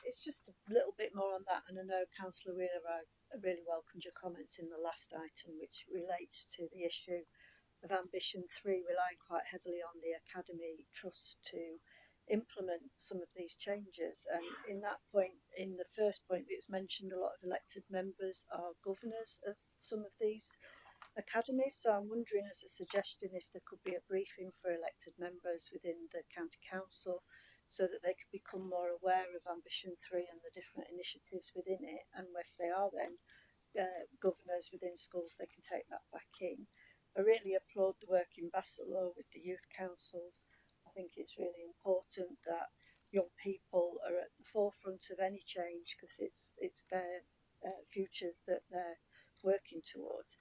S10: It's just a little bit more on that, and I know Councillor Wheeler, I really welcomed your comments in the last item, which relates to the issue of Ambition 3, relying quite heavily on the Academy Trust to implement some of these changes. And in that point, in the first point, it was mentioned a lot of elected members are governors of some of these academies. So I'm wondering, as a suggestion, if there could be a briefing for elected members within the County Council, so that they could become more aware of Ambition 3 and the different initiatives within it, and if they are then governors within schools, they can take that back in. I really applaud the work in Bassetlaw with the youth councils. I think it's really important that young people are at the forefront of any change, because it's their futures that they're working towards.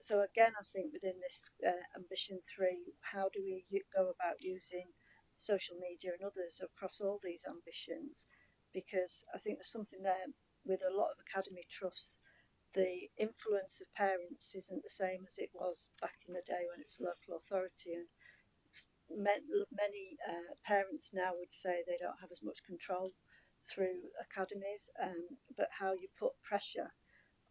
S10: So again, I think within this Ambition 3, how do we go about using social media and others across all these ambitions? Because I think there's something there with a lot of academy trusts. The influence of parents isn't the same as it was back in the day when it was local authority, and many parents now would say they don't have as much control through academies, but how you put pressure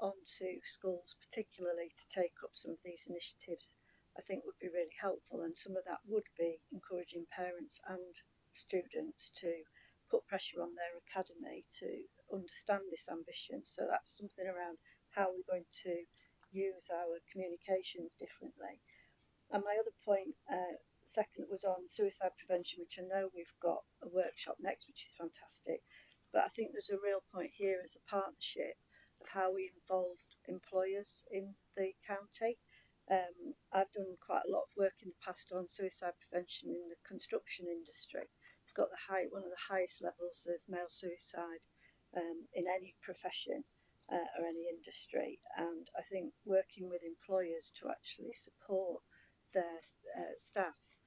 S10: onto schools particularly to take up some of these initiatives, I think would be really helpful. And some of that would be encouraging parents and students to put pressure on their academy to understand this ambition. So that's something around how we're going to use our communications differently. And my other point, second, was on suicide prevention, which I know we've got a workshop next, which is fantastic. But I think there's a real point here as a partnership of how we involve employers in the county. I've done quite a lot of work in the past on suicide prevention in the construction industry. It's got one of the highest levels of male suicide in any profession or any industry, and I think working with employers to actually support their staff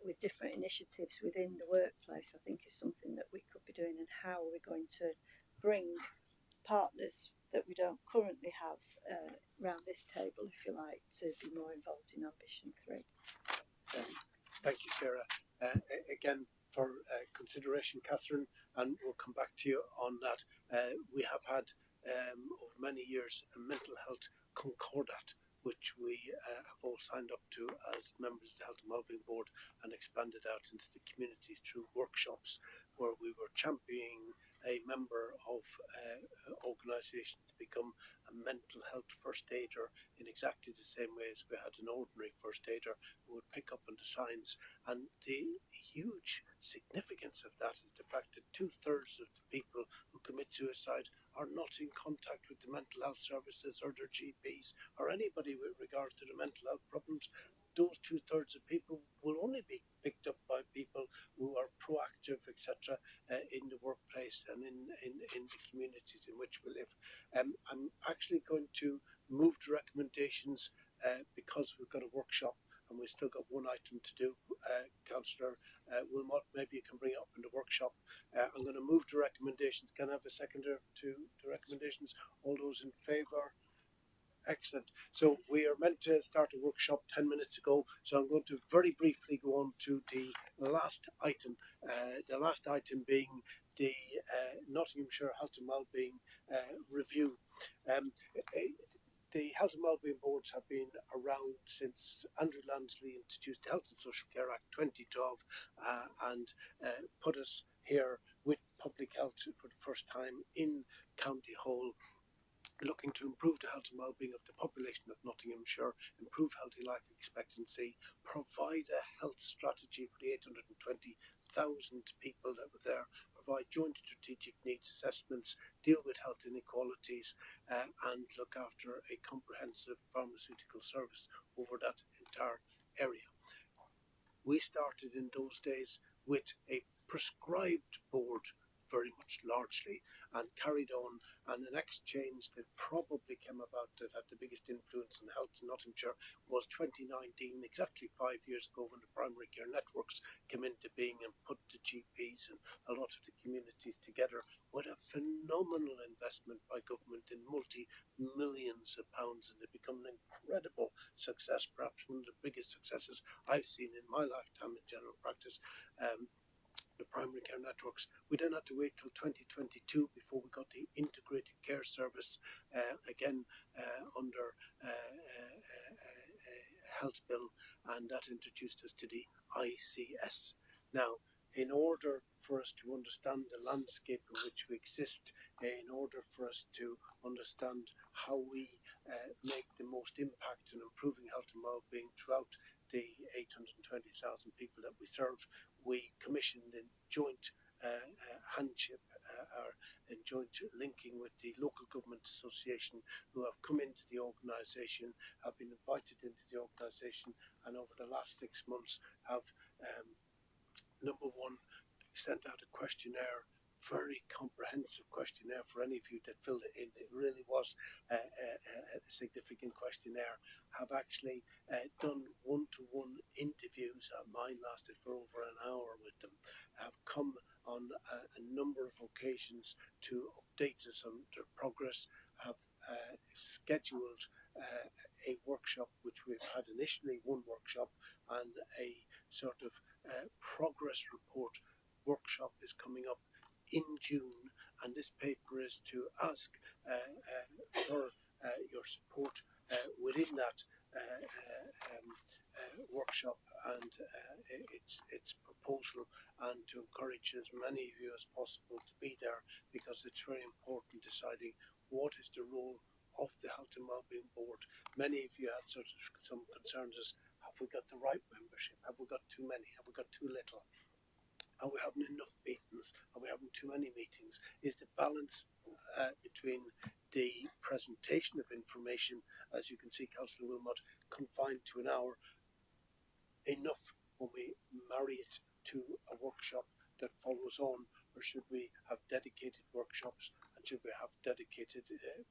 S10: with different initiatives within the workplace, I think is something that we could be doing. And how are we going to bring partners that we don't currently have around this table, if you like, to be more involved in Ambition 3. So.
S1: Thank you, Sarah. Again, for consideration, Catherine, and we'll come back to you on that. We have had over many years a mental health concordat, which we have all signed up to as members of the Health and Wellbeing Board, and expanded out into the communities through workshops. where we were championing a member of organisation to become a mental health first aider in exactly the same way as we had an ordinary first aider who would pick up on the signs. And the huge significance of that is the fact that 2/3 of the people who commit suicide are not in contact with the mental health services or their GPs or anybody with regards to the mental health problems. Those 2/3 of people will only be picked up by people who are proactive, etc., in the workplace and in the communities in which we live. I'm actually going to move to recommendations because we've got a workshop and we've still got one item to do. Councillor Wilmot, maybe you can bring it up in the workshop. I'm going to move to recommendations. Can I have a seconder to recommendations? All those in favour? Excellent. So we are meant to start a workshop 10 minutes ago, so I'm going to very briefly go on to the last item. The last item being the Nottinghamshire Health and Wellbeing review. The Health and Wellbeing Boards have been around since Andrew Lansley introduced the Health and Social Care Act 2012 and put us here with public health for the first time in County Hall, looking to improve the health and well-being of the population of Nottinghamshire, improve healthy life expectancy, provide a health strategy for the 820,000 people that were there, provide joint strategic needs assessments, deal with health inequalities, and look after a comprehensive pharmaceutical service over that entire area. We started in those days with a prescribed board, very much largely, and carried on, and the next change that probably came about that had the biggest influence on health in Nottinghamshire was 2019, exactly 5 years ago, when the primary care networks came into being and put the GPs and a lot of the communities together with a phenomenal investment by government in multi-millions of pounds, and it become an incredible success, perhaps one of the biggest successes I've seen in my lifetime in general practice. The primary care networks. We then had to wait till 2022 before we got the integrated care service, again under health bill, and that introduced us to the ICS. Now, in order for us to understand the landscape in which we exist, in order for us to understand how we make the most impact in improving health and well-being throughout the 820,000 people that we serve, we commissioned in joint handship or in joint linking with the local government association, who have come into the organisation, have been invited into the organisation, and over the last 6 months have number one, sent out a questionnaire, very comprehensive questionnaire for any of you that filled it in. It really was a significant questionnaire. Have actually done one-to-one interviews. Mine lasted for over an hour with them. Have come on a number of occasions to update us on their progress. Have scheduled a workshop, which we've had initially one workshop, and a sort of progress report workshop is coming up in June, and this paper is to ask for your support within that workshop and its proposal, and to encourage as many of you as possible to be there, because it's very important deciding what is the role of the Health and Wellbeing Board. Many of you had sort of some concerns as, have we got the right membership? Have we got too many? Have we got too little? Are we having enough meetings? Are we having too many meetings? Is the balance between the presentation of information, as you can see, Councillor Wilmot, confined to an hour, enough when we marry it to a workshop that follows on, or should we have dedicated workshops, and should we have dedicated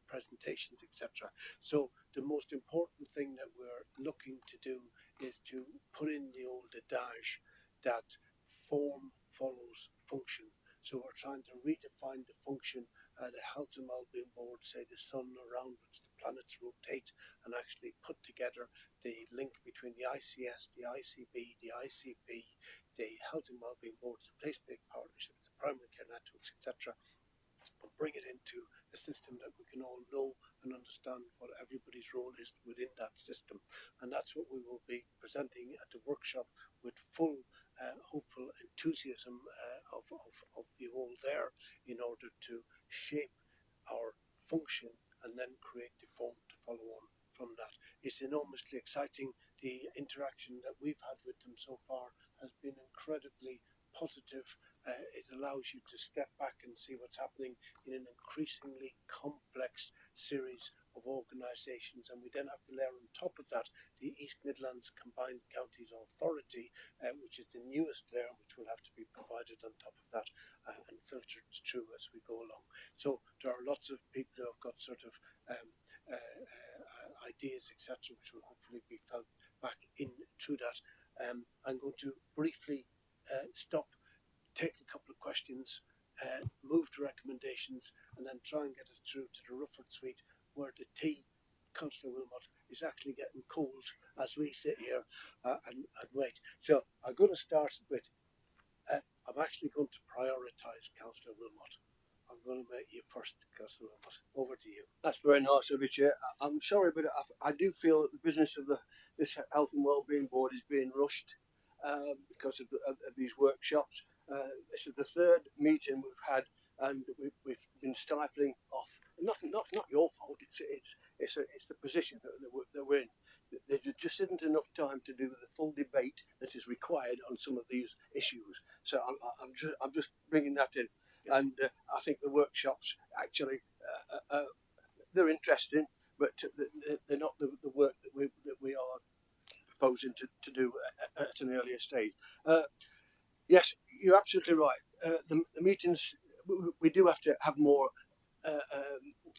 S1: presentations, etc.? So the most important thing that we're looking to do is to put in the old adage that form follows function. So we're trying to redefine the function. The Health and Wellbeing Board, say the sun around which the planets rotate, and actually put together the link between the ICS, the ICB, the ICP, the Health and Wellbeing Board, the place-based partnerships, the primary care networks, etc., and bring it into a system that we can all know and understand what everybody's role is within that system. And that's what we will be presenting at the workshop, with full hopeful enthusiasm of you all there in order to shape our function and then create the form to follow on from that. It's enormously exciting. The interaction that we've had with them so far has been incredibly positive. It allows you to step back and see what's happening in an increasingly complex series of organisations, and we then have to layer on top of that the East Midlands Combined Counties Authority, which is the newest layer, which will have to be provided on top of that and filtered through as we go along. So there are lots of people who have got sort of ideas, etc., which will hopefully be felt back in through that. I'm going to briefly stop, take a couple of questions, move to recommendations, and then try and get us through to the Rufford Suite, where the tea, Councillor Wilmot, is actually getting cold as we sit here and wait. So I'm going to start with, I'm actually going to prioritise Councillor Wilmot. I'm going to make you first, Councillor Wilmot. Over to you.
S5: That's very nice of you, Chair. I'm sorry, but I do feel that the business of this Health and Wellbeing Board is being rushed because of these workshops. This is the third meeting we've had, and we've been stifling off. Not your fault. It's the position that we're in. There just isn't enough time to do the full debate that is required on some of these issues. So I'm just bringing that in. Yes. And I think the workshops actually they're interesting, but they're not the work that we are proposing to do at an earlier stage. Yes, you're absolutely right. The meetings, we do have to have more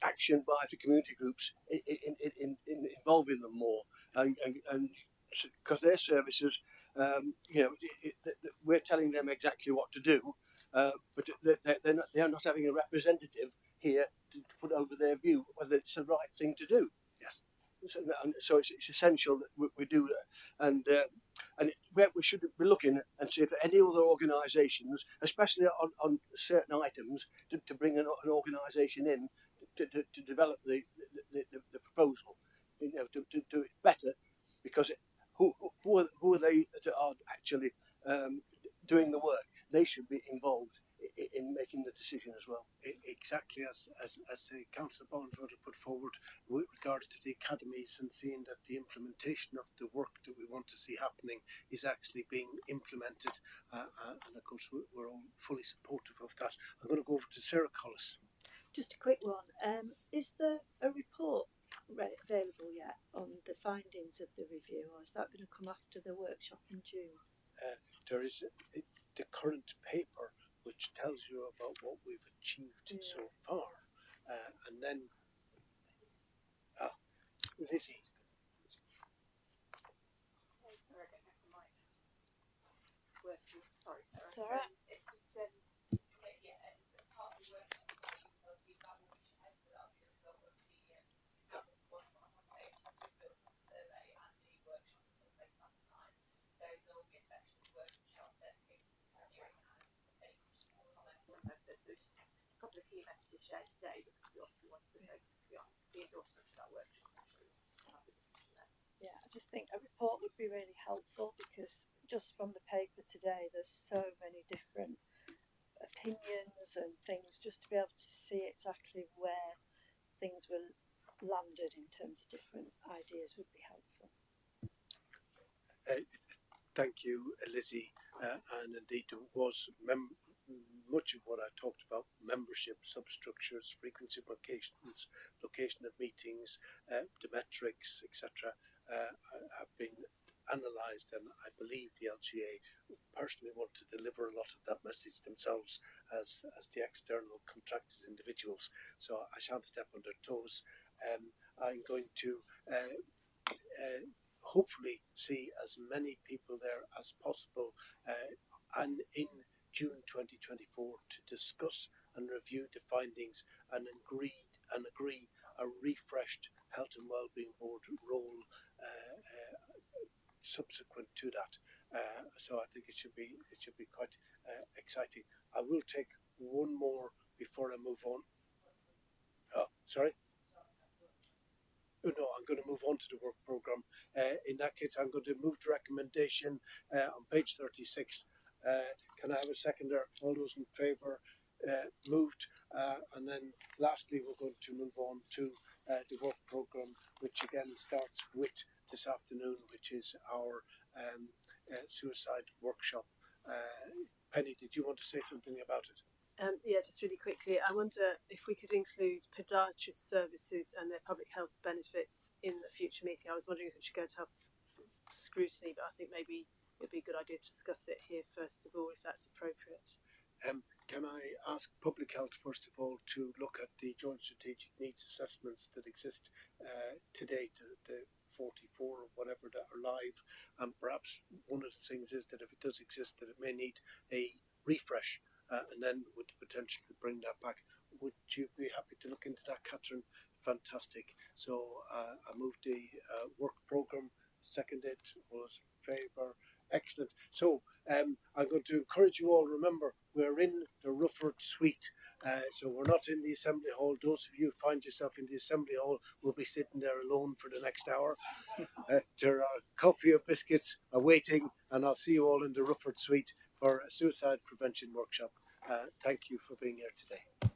S5: action by the community groups in involving them more, and because their services, we're telling them exactly what to do, but they're not having a representative here to put over their view whether it's the right thing to do. Yes. So it's essential that we do that, and we should be looking and see if any other organisations, especially on certain items, to bring an organisation in to develop the proposal, to do it better, because who are they that are actually doing the work? They should be involved in making the decision as well.
S1: Exactly as Councillor Bond would have put forward with regards to the academies, and seeing that the implementation of the work that we want to see happening is actually being implemented, and of course we're all fully supportive of that. I'm going to go over to Sarah Collis.
S10: Just a quick one. Is there a report available yet on the findings of the review, or is that going to come after the workshop in June?
S1: There is the current paper which tells you about what we've achieved so far, and then Lizzie.
S11: Sorry, Sarah.
S10: It's all right.
S11: A couple of key messages shared today, because we obviously wanted to focus on the endorsement of that workshop.
S10: Yeah, I just think a report would be really helpful, because just from the paper today there's so many different opinions and things. Just to be able to see exactly where things were landed in terms of different ideas would be helpful.
S1: Thank you, Lizzie, and indeed there was much of what I talked about: membership, substructures, frequency of location of meetings, the metrics, etc. Have been analysed, and I believe the LGA personally want to deliver a lot of that message themselves as the external contracted individuals. So I shan't step on their toes. I'm going to hopefully see as many people there as possible, and in June 2024 to discuss and review the findings and agree a refreshed Health and Wellbeing Board role subsequent to that. So I think it should be quite exciting. I will take one more before I move on. Oh, sorry. No, I'm going to move on to the work programme. In that case, I'm going to move to recommendation on page 36. Can I have a seconder? All those in favour? Moved. And then lastly, we're going to move on to the work programme, which again starts with this afternoon, which is our suicide workshop. Penny, did you want to say something about it?
S12: Yeah, just really quickly, I wonder if we could include podiatrist services and their public health benefits in the future meeting. I was wondering if it should go to health scrutiny, but I think maybe it'd be a good idea to discuss it here first of all, if that's appropriate.
S1: Can I ask Public Health, first of all, to look at the joint strategic needs assessments that exist to date, the 44 or whatever that are live, and perhaps one of the things is that if it does exist, that it may need a refresh, and then with the potential to bring that back. Would you be happy to look into that, Catherine? Fantastic. So I moved the work programme, seconded, all those in favour. Excellent. So I'm going to encourage you all, remember, we're in the Rufford Suite. So we're not in the Assembly Hall. Those of you who find yourself in the Assembly Hall will be sitting there alone for the next hour. There are coffee or biscuits awaiting, and I'll see you all in the Rufford Suite for a suicide prevention workshop. Thank you for being here today.